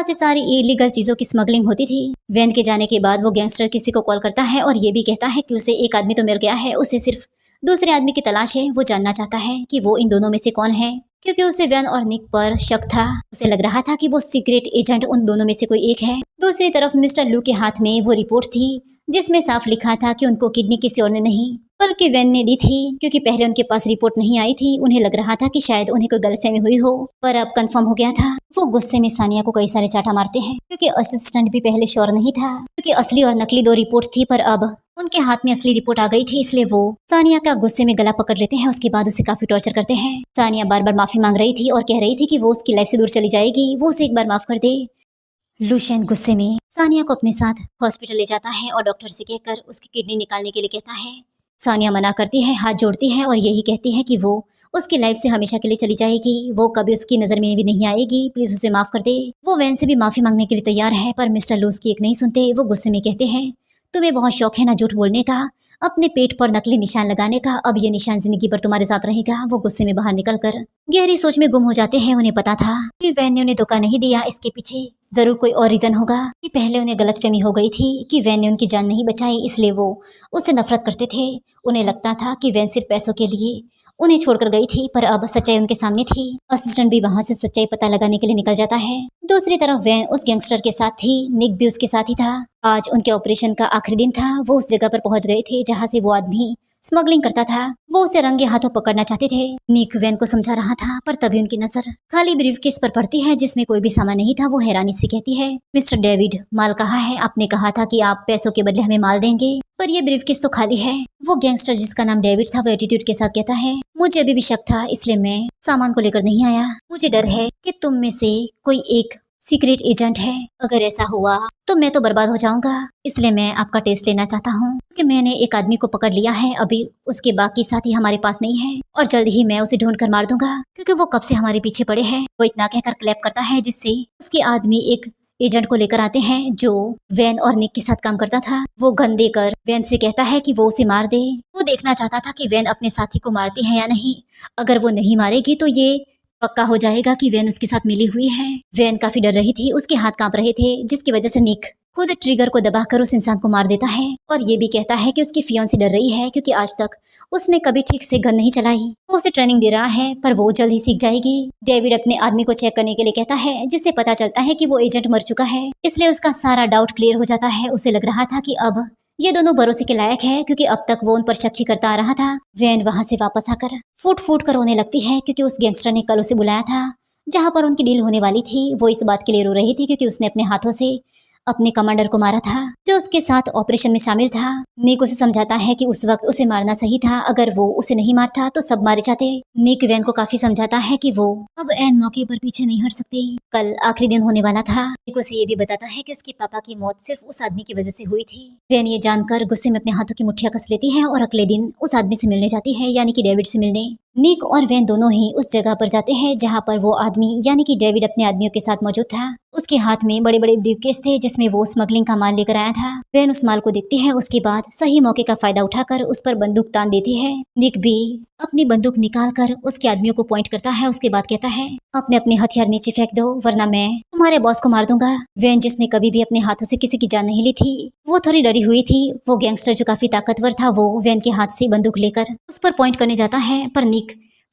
से सारी इलीगल चीजों की स्मगलिंग होती थी। वैन के जाने के बाद वो गैंगस्टर किसी को कॉल करता है और ये भी कहता है कि उसे एक आदमी तो मिल गया है, उसे सिर्फ दूसरे आदमी की तलाश है। वो जानना चाहता है कि वो इन दोनों में से कौन है, क्योंकि उसे वैन और निक पर शक था। उसे लग रहा था कि वो सीक्रेट एजेंट उन दोनों में से कोई एक है। दूसरी तरफ मिस्टर लू के हाथ में वो रिपोर्ट थी, जिसमें साफ लिखा था कि उनको किडनी किसी और ने नहीं बल्कि वैन ने दी थी, क्योंकि पहले उनके पास रिपोर्ट नहीं आई थी। उन्हें लग रहा था कि शायद उन्हें कोई गलतफहमी हुई हो, पर अब कंफर्म हो गया था। वो गुस्से में सानिया को कई सारे चाटा मारते हैं, क्योंकि असिस्टेंट भी पहले श्योर नहीं था, क्योंकि असली और नकली दो रिपोर्ट थी, पर अब उनके हाथ में असली रिपोर्ट आ गई थी, इसलिए वो सानिया का गुस्से में गला पकड़ लेते हैं। उसके बाद उसे काफी टॉर्चर करते हैं। सानिया बार बार माफी मांग रही थी और कह रही थी कि वो उसकी लाइफ से दूर चली जाएगी, वो उसे एक बार माफ कर दे। लुशियन गुस्से में सानिया को अपने साथ हॉस्पिटल ले जाता है और डॉक्टर से कहकर उसकी किडनी निकालने के लिए कहता है। सानिया मना करती है, हाथ जोड़ती है और यही कहती है कि वो उसकी लाइफ से हमेशा के लिए चली जाएगी, वो कभी उसकी नजर में भी नहीं आएगी, प्लीज उसे माफ कर दे। वो वैन से भी माफी मांगने के लिए तैयार है, पर मिस्टर लू उसकी एक नहीं सुनते। वो गुस्से में कहते हैं, तुम्हें बहुत शौक है ना झूठ बोलने का, अपने पेट पर नकली निशान लगाने का, अब ये निशान जिंदगी भर तुम्हारे साथ रहेगा। वो गुस्से में बाहर निकलकर गहरी सोच में गुम हो जाते हैं। उन्हें पता था कि वैन ने उन्हें धोखा नहीं दिया, इसके पीछे जरूर कोई और रीजन होगा। कि पहले उन्हें गलतफहमी हो गई थी कि वैन ने उनकी जान नहीं बचाई, इसलिए वो उससे नफरत करते थे। उन्हें लगता था कि वैन सिर्फ पैसों के लिए उन्हें छोड़कर गई थी, पर अब सच्चाई उनके सामने थी। असिस्टेंट भी वहां से सच्चाई पता लगाने के लिए निकल जाता है। दूसरी तरफ वैन उस गैंगस्टर के साथ थी, निक भी उसके साथ ही था। आज उनके ऑपरेशन का आखिरी दिन था। वो उस जगह पर पहुंच गए थे जहाँ से वो आदमी स्मगलिंग करता था। वो उसे रंगे हाथों पकड़ना चाहते थे। निक वैन को समझा रहा था, पर तभी उनकी नजर खाली ब्रीफकेस पर पड़ती है, जिसमें कोई भी सामान नहीं था। वो हैरानी से कहती है, मिस्टर डेविड, माल कहाँ है? आपने कहा था कि आप पैसों के बदले हमें माल देंगे, पर ये ब्रीफकेस तो खाली है। वो गैंगस्टर जिसका नाम डेविड था, वो एटीट्यूड के साथ कहता है, मुझे अभी भी शक था, इसलिए मैं सामान को लेकर नहीं आया। मुझे डर है कि तुम में से कोई एक सीक्रेट एजेंट है। अगर ऐसा हुआ तो मैं तो बर्बाद हो जाऊंगा, इसलिए मैं आपका टेस्ट लेना चाहता हूँ कि मैंने एक आदमी को पकड़ लिया है, अभी उसके बाकी साथी हमारे पास नहीं है और जल्द ही मैं उसे ढूंढ कर मार दूंगा, क्योंकि वो कब से हमारे पीछे पड़े हैं। वो इतना कहकर क्लैप करता है, जिससे उसके आदमी एक एजेंट को लेकर आते हैं जो वैन और निक के साथ काम करता था। वो गन देकर वैन से कहता है कि वो उसे मार दे। वो देखना चाहता था कि वैन अपने साथी को मारती है या नहीं। अगर वो नहीं मारेगी तो ये पक्का हो जाएगा कि वैन उसके साथ मिली हुई है। वैन काफी डर रही थी, उसके हाथ कांप रहे थे, जिसकी वजह से निक खुद ट्रिगर को दबाकर उस इंसान को मार देता है। और ये भी कहता है कि उसकी फियांसी डर रही है, क्योंकि आज तक उसने कभी ठीक से गन नहीं चलाई। वो उसे ट्रेनिंग दे रहा है, पर वो जल्द ही सीख जाएगी। डेविड अपने आदमी को चेक करने के लिए कहता है, जिससे पता चलता है कि वो एजेंट मर चुका है, इसलिए उसका सारा डाउट क्लियर हो जाता है। उसे लग रहा था कि अब ये दोनों भरोसे के लायक है, क्योंकि अब तक वो उन पर शक ही करता आ रहा था। वैन वहां से वापस आकर फूट फूट कर रोने लगती है, क्योंकि उस गैंगस्टर ने कल उसे बुलाया था। जहाँ पर उनकी डील होने वाली थी। वो इस बात के लिए रो रही थी क्योंकि उसने अपने हाथों से अपने कमांडर को मारा था जो उसके साथ ऑपरेशन में शामिल था। निक उसे समझाता है कि उस वक्त उसे मारना सही था, अगर वो उसे नहीं मारता तो सब मारे जाते। निक वैन को काफी समझाता है कि वो अब ऐन मौके पर पीछे नहीं हट सकते। कल आखिरी दिन होने वाला था। निक उसे ये भी बताता है कि उसके पापा की मौत सिर्फ उस आदमी की वजह से हुई थी। वैन ये जानकर गुस्से में अपने हाथों की मुठ्ठियां कस लेती है और अगले दिन उस आदमी से मिलने जाती है, यानी कि डेविड से मिलने। निक और वैन दोनों ही उस जगह पर जाते हैं जहाँ पर वो आदमी यानी कि डेविड अपने आदमियों के साथ मौजूद था। उसके हाथ में बड़े बड़े ब्रीफकेस थे जिसमें वो स्मगलिंग का माल लेकर आया था। वैन उस माल को देखती है, उसके बाद सही मौके का फायदा उठाकर उस पर बंदूक तान देती है। निक भी अपनी बंदूक निकालकर उसके आदमियों को पॉइंट करता है, उसके बाद कहता है अपने अपने हथियार नीचे फेंक दो वरना मैं तुम्हारे बॉस को मार दूंगा। वैन जिसने कभी भी अपने हाथों से किसी की जान नहीं ली थी, वो थोड़ी डरी हुई थी। वो गैंगस्टर जो काफी ताकतवर था, वो वैन के हाथ से बंदूक लेकर उस पर पॉइंट करने जाता है, पर निक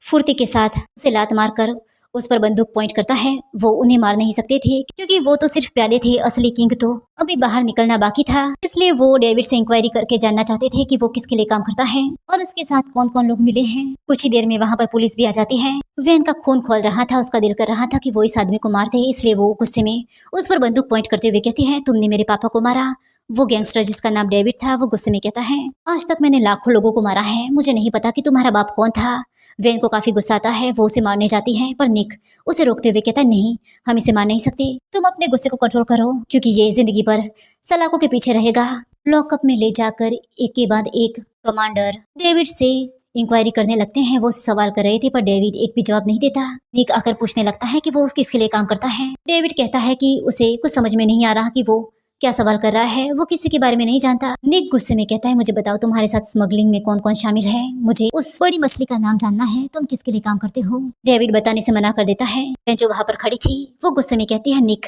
फुर्ती के साथ उसे लात मारकर उस पर बंदूक पॉइंट करता है। वो उन्हें मार नहीं सकते थे क्योंकि वो तो सिर्फ प्यादे थे, असली किंग तो अभी बाहर निकलना बाकी था। इसलिए वो डेविड से इंक्वायरी करके जानना चाहते थे कि वो किसके लिए काम करता है और उसके साथ कौन कौन लोग मिले हैं। कुछ ही देर में वहाँ पर पुलिस भी आ जाती है। वैन का खून खोल रहा था, उसका दिल कर रहा था कि वो इस आदमी को मार दे, इसलिए वो गुस्से में उस पर बंदूक पॉइंट करते हुए कहती है तुमने मेरे पापा को मारा। वो गैंगस्टर जिसका नाम डेविड था, वो गुस्से में कहता है आज तक मैंने लाखों लोगों को मारा है, मुझे नहीं पता कि तुम्हारा बाप कौन था। वैन को काफी गुस्सा आता है, वो उसे मारने जाती है, पर निक उसे रोकते हुए कहता है नहीं, हम इसे मार नहीं सकते, तुम अपने गुस्से को कंट्रोल करो क्योंकि ये जिंदगी भर सलाखों के पीछे रहेगा। लॉकअप में ले जाकर एक के बाद एक कमांडर डेविड से इंक्वायरी करने लगते हैं। वो सवाल कर रहे थे पर डेविड एक भी जवाब नहीं देता। निक आकर पूछने लगता है कि वो किसके लिए काम करता है। डेविड कहता है कि उसे कुछ समझ में नहीं आ रहा कि वो क्या सवाल कर रहा है, वो किसी के बारे में नहीं जानता। निक गुस्से में कहता है मुझे बताओ तुम्हारे साथ स्मगलिंग में कौन कौन शामिल है, मुझे उस बड़ी मछली का नाम जानना है, तुम किसके लिए काम करते हो। डेविड बताने से मना कर देता है। मैं जो वहाँ पर खड़ी थी वो गुस्से में कहती है निक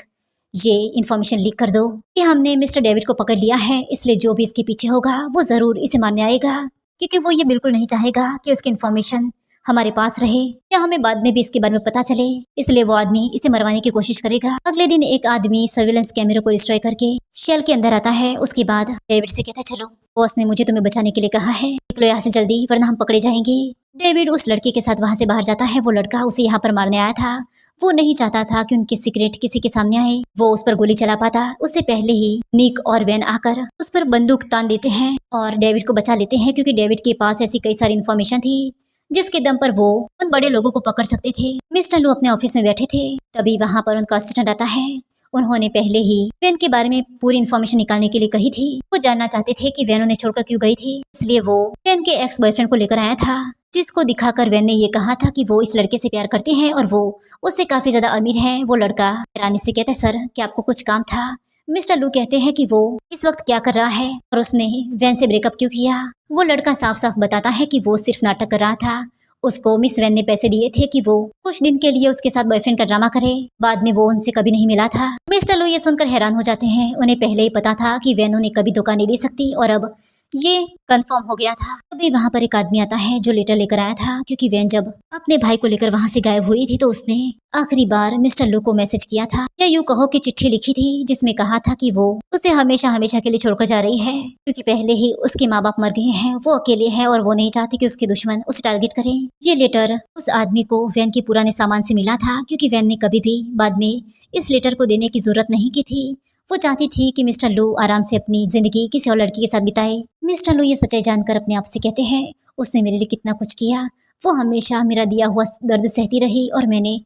ये इन्फॉर्मेशन लीक कर दो कि हमने मिस्टर डेविड को पकड़ लिया है, इसलिए जो भी इसके पीछे होगा वो जरूर इसे मारने आएगा क्योंकि वो ये बिल्कुल नहीं चाहेगा कि उसकी इन्फॉर्मेशन हमारे पास रहे या हमें बाद में भी इसके बारे में पता चले, इसलिए वो आदमी इसे मरवाने की कोशिश करेगा। अगले दिन एक आदमी सर्विलेंस कैमरे को डिस्ट्रॉय करके शेल के अंदर आता है। उसके बाद डेविड से कहता है चलो, बॉस ने मुझे तुम्हें बचाने के लिए कहा है, निकलो यहाँ से जल्दी वरना हम पकड़े जाएंगे। डेविड उस लड़के के साथ वहां से बाहर जाता है। वो लड़का उसे यहाँ पर मारने आया था। वो नहीं चाहता था कि उनकी सीक्रेट किसी के सामने आए। वो उस पर गोली चला पाता उससे पहले ही निक और वैन आकर उस पर बंदूक तान देते हैं और डेविड को बचा लेते हैं क्योंकि डेविड के पास ऐसी कई सारी इन्फॉर्मेशन थी जिसके दम पर वो उन बड़े लोगों को पकड़ सकते थे। मिस्टर लू अपने ऑफिस में बैठे थे, तभी वहाँ पर उनका असिस्टेंट आता है। उन्होंने पहले ही वैन के बारे में पूरी इन्फॉर्मेशन निकालने के लिए कही थी। वो जानना चाहते थे कि वैन उन्हें छोड़कर क्यों गई थी, इसलिए वो वैन के एक्स बॉयफ्रेंड को लेकर आया था, जिसको दिखाकर वैन ने ये कहा था कि वो इस लड़के से प्यार करते हैं और वो उससे काफी ज्यादा अमीर है। वो लड़का हैरानी से कहता है सर क्या आपको कुछ काम था। मिस्टर लू कहते हैं कि वो इस वक्त क्या कर रहा है और उसने वैन से ब्रेकअप क्यों किया। वो लड़का साफ साफ बताता है कि वो सिर्फ नाटक कर रहा था। उसको मिस वैन ने पैसे दिए थे कि वो कुछ दिन के लिए उसके साथ बॉयफ्रेंड का ड्रामा करे, बाद में वो उनसे कभी नहीं मिला था। मिस्टर लू ये सुनकर हैरान हो जाते हैं। उन्हें पहले ही पता था कि वैन उन्हें कभी धोखा नहीं दे सकती और अब ये कंफर्म हो गया था। तभी वहाँ पर एक आदमी आता है जो लेटर लेकर आया था क्योंकि वैन जब अपने भाई को लेकर वहाँ से गायब हुई थी तो उसने आखिरी बार मिस्टर लू को मैसेज किया था या यूँ कहो कि चिट्ठी लिखी थी जिसमें कहा था कि वो उसे हमेशा हमेशा के लिए छोड़कर जा रही है क्योंकि पहले ही उसके माँ बाप मर गए हैं, वो अकेले है और वो नहीं चाहती कि उसके दुश्मन उसे टारगेट करें। ये लेटर उस आदमी को वैन के पुराने सामान से मिला था क्योंकि वैन ने कभी भी बाद में इस लेटर को देने की जरूरत नहीं की थी। वो चाहती थी कि मिस्टर लू आराम से अपनी जिंदगी किसी और लड़की के साथ बिताए। मिस्टर लू ये सच्चाई जानकर अपने आप से कहते हैं उसने मेरे लिए कितना कुछ किया, वो हमेशा मेरा दिया हुआ दर्द सहती रही और मैंने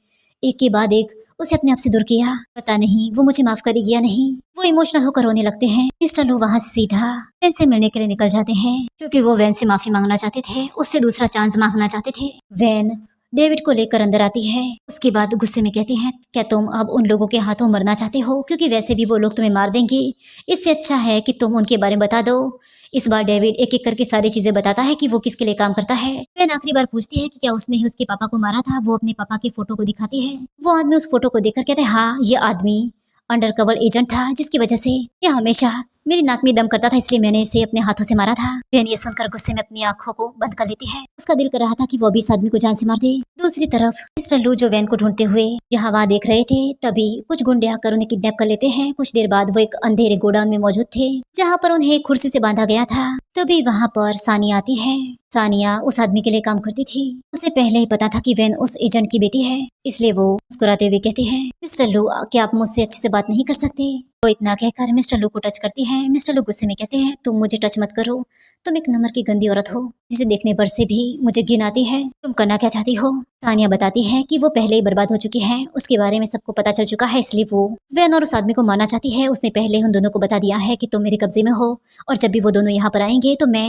एक के बाद एक उसे अपने आप से दूर किया। पता नहीं वो मुझे माफ करेगी या नहीं। वो इमोशनल होकर रोने लगते हैं। मिस्टर लू वहाँ से सीधा वैन से मिलने के लिए निकल जाते हैं क्योंकि वो वैन से माफी मांगना चाहते थे, उससे दूसरा चांस मांगना चाहते थे। वैन डेविड को लेकर अंदर आती है। उसके बाद गुस्से में कहती है क्या तुम अब उन लोगों के हाथों मरना चाहते हो क्योंकि वैसे भी वो लोग तुम्हें मार देंगे, इससे अच्छा है कि तुम उनके बारे में बता दो। इस बार डेविड एक एक करके सारी चीजें बताता है कि वो किसके लिए काम करता है। वैन आखिरी बार पूछती है कि क्या उसने ही उसके पापा को मारा था। वो अपने पापा की फोटो को दिखाती है। वो आदमी उस फोटो को देखकर कहता है हाँ ये आदमी अंडरकवर एजेंट था जिसकी वजह से ये हमेशा मेरी नाक में दम करता था, इसलिए मैंने इसे अपने हाथों से मारा था। वैन ये सुनकर गुस्से में अपनी आंखों को बंद कर लेती है। उसका दिल कर रहा था कि वो भी इस आदमी को जान से मार दे। दूसरी तरफ मिस्टर लू जो वैन को ढूंढते हुए यहाँ वहाँ देख रहे थे, तभी कुछ गुंडे आकर उन्हें किडनैप कर लेते हैं। कुछ देर बाद वो एक अंधेरे गोडाउन में मौजूद थे, जहाँ पर उन्हें एक कुर्सी से बांधा गया था। तभी वहाँ पर सानिया आती है। सानिया उस आदमी के लिए काम करती थी। उसे पहले ही पता था कि वैन उस एजेंट की बेटी है, इसलिए वो मुस्कुराते हुए कहती है, मिस्टर लू, क्या आप मुझसे अच्छे से बात नहीं कर सकते? वो इतना कहकर मिस्टर लू को टच करती है। मिस्टर लू गुस्से में कहते हैं, तुम मुझे टच मत करो, तुम एक नंबर की गंदी औरत हो, जिसे देखने पर से भी मुझे घिन आती है। तुम करना क्या चाहती हो? सानिया बताती है कि वो पहले ही बर्बाद हो चुकी है, उसके बारे में सबको पता चल चुका है, इसलिए वो वैन और उस आदमी को मारना चाहती है। उसने पहले ही उन दोनों को बता दिया है कि तुम मेरे कब्जे में हो, और जब भी वो दोनों यहाँ पर आएंगे तो मैं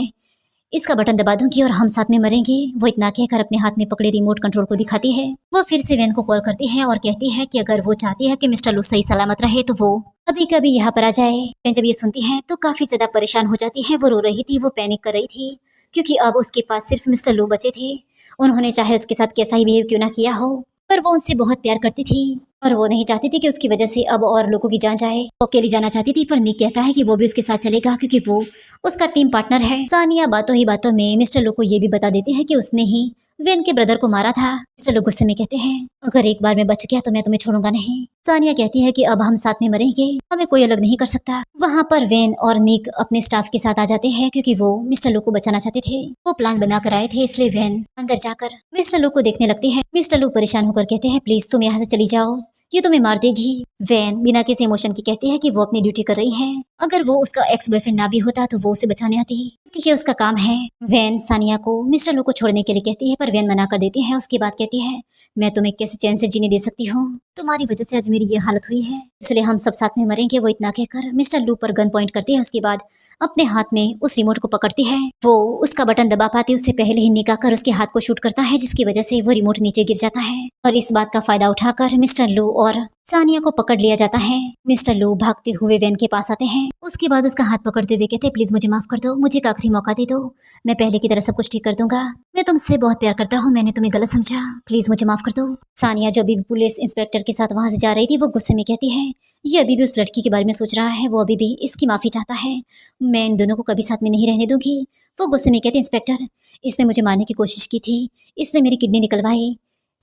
इसका बटन दबा दूंगी और हम साथ में मरेंगे। वो इतना कहकर अपने हाथ में पकड़े रिमोट कंट्रोल को दिखाती है। वो फिर से वैन को कॉल करती है और कहती है कि अगर वो चाहती है कि मिस्टर लू सही सलामत रहे तो वो कभी कभी यहाँ पर आ जाए। वैन जब ये सुनती है तो काफी ज्यादा परेशान हो जाती है। वो रो रही थी, वो पैनिक कर रही थी, क्योंकि अब उसके पास सिर्फ मिस्टर लू बचे थे। उन्होंने चाहे उसके साथ कैसा ही बिहेव क्यों ना किया हो, पर वो उनसे बहुत प्यार करती थी और वो नहीं चाहती थी कि उसकी वजह से अब और लोगों की जान जाए। वो अकेली जाना चाहती थी, पर निक कहता है कि वो भी उसके साथ चलेगा क्योंकि वो उसका टीम पार्टनर है। सानिया बातों ही बातों में मिस्टर लू को ये भी बता देती है कि उसने ही वैन के ब्रदर को मारा था। मिस्टर लू गुस्से में कहते हैं, अगर एक बार मैं बच गया तो मैं तुम्हें छोड़ूंगा नहीं। सानिया कहती है कि अब हम साथ में मरेंगे, हमें कोई अलग नहीं कर सकता। वहाँ पर वैन और निक अपने स्टाफ के साथ आ जाते हैं, क्योंकि वो मिस्टर लू को बचाना चाहते थे। वो प्लान बना कर आए थे, इसलिए वैन अंदर जाकर मिस्टर लू को देखने लगती है। मिस्टर लू परेशान होकर कहते हैं, प्लीज तुम यहाँ से चली जाओ, ये तुम्हें मार देगी। वैन बिना किसी इमोशन की कहती है कि वो अपनी ड्यूटी कर रही है। अगर वो उसका एक्स बॉयफ्रेंड ना भी होता तो वो उसे बचाने आती, क्योंकि ये उसका काम है। वैन सानिया को मिस्टर लू को छोड़ने के लिए कहती है, पर वैन मना कर देती है। उसके बाद कहती है, मैं तुम्हें कैसे चैन से जीने दे सकती हूँ? तुम्हारी वजह से आज मेरी ये हालत हुई है, इसलिए हम सब साथ में मरेंगे। वो इतना कहकर मिस्टर लू पर गन पॉइंट करती है। उसके बाद अपने हाथ में उस रिमोट को पकड़ती है। वो उसका बटन दबा पाती उससे पहले ही निक आकर उसके हाथ को शूट करता है, जिसकी वजह से वो रिमोट नीचे गिर जाता है। और इस बात का फायदा उठाकर मिस्टर लू और सानिया को पकड़ लिया जाता है। मिस्टर लू भागते हुए वैन के पास आते हैं। उसके बाद उसका हाथ पकड़ते हुए कहते हैं, प्लीज मुझे माफ कर दो, मुझे एक आखिरी मौका दे दो, मैं पहले की तरह सब कुछ ठीक कर दूंगा। मैं तुमसे बहुत प्यार करता हूँ, मैंने तुम्हें गलत समझा, प्लीज मुझे माफ कर दो। सानिया जो अभी भी पुलिस इंस्पेक्टर के साथ वहां से जा रही थी, वो गुस्से में कहती है, ये अभी भी उस लड़की के बारे में सोच रहा है, वो अभी भी इसकी माफी चाहता है, मैं इन दोनों को कभी साथ में नहीं रहने दूंगी। वो गुस्से में कहती, इंस्पेक्टर, इसने मुझे मारने की कोशिश की थी, इसने मेरी किडनी निकलवाई,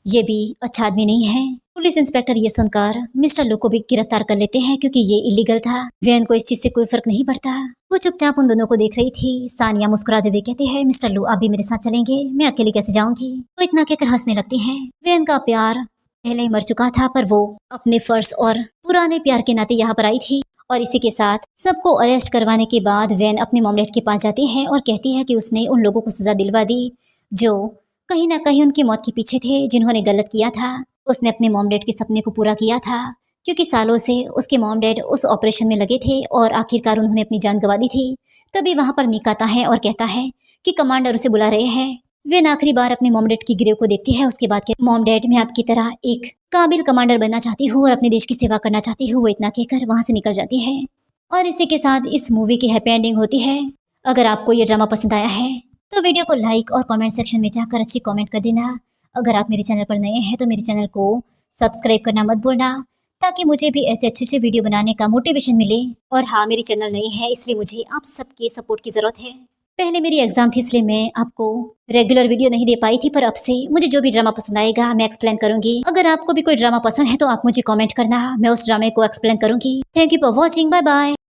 ये भी अच्छा आदमी नहीं है। पुलिस इंस्पेक्टर ये सुनकर मिस्टर लू को भी गिरफ्तार कर लेते हैं, क्योंकि ये इलीगल था। वैन को इस चीज से कोई फर्क नहीं पड़ता। वो चुपचाप उन दोनों को देख रही थी। सानिया मुस्कुराते हुए कहते हैं, मिस्टर लू आप भी मेरे साथ चलेंगे, मैं अकेले कैसे जाऊंगी? वो इतना कहकर हंसने लगती है। वैन का प्यार पहले ही मर चुका था, पर वो अपने फर्ज और पुराने प्यार के नाते यहाँ पर आई थी। और इसी के साथ सबको अरेस्ट करवाने के बाद वैन अपने मॉमलेट के पास जाती है और कहती है कि उसने उन लोगों को सजा दिलवा दी जो कहीं ना कहीं उनकी मौत के पीछे थे, जिन्होंने गलत किया था। उसने अपने मॉम डैड के सपने को पूरा किया था, क्योंकि सालों से उसके मॉम डैड उस ऑपरेशन में लगे थे और आखिरकार उन्होंने अपनी जान गंवा दी थी। तभी वहां पर निक आता है और कहता है कि कमांडर उसे बुला रहे हैं। वे आखिरी बार अपने मॉम डैड की ग्रेव को देखती है। उसके बाद मॉम डैड, मैं आपकी तरह एक काबिल कमांडर बनना चाहती हूँ और अपने देश की सेवा करना चाहती हूँ। वो इतना कहकर वहां से निकल जाती है। और इसी के साथ इस मूवी की हैप्पी एंडिंग होती है। अगर आपको ये ड्रामा पसंद आया है तो वीडियो को लाइक और कमेंट सेक्शन में जाकर अच्छी कमेंट कर देना। अगर आप मेरे चैनल पर नए हैं तो मेरे चैनल को सब्सक्राइब करना मत भूलना, ताकि मुझे भी ऐसे अच्छे अच्छे वीडियो बनाने का मोटिवेशन मिले। और हाँ, मेरी चैनल नई है, इसलिए मुझे आप सबके सपोर्ट की ज़रूरत है। पहले मेरी एग्जाम थी, इसलिए मैं आपको रेगुलर वीडियो नहीं दे पाई थी, पर अब से मुझे जो भी ड्रामा पसंद आएगा मैं एक्सप्लेन करूंगी। अगर आपको भी कोई ड्रामा पसंद है तो आप मुझे कमेंट करना, मैं उस ड्रामे को एक्सप्लेन करूंगी। Thank you for watching, bye bye.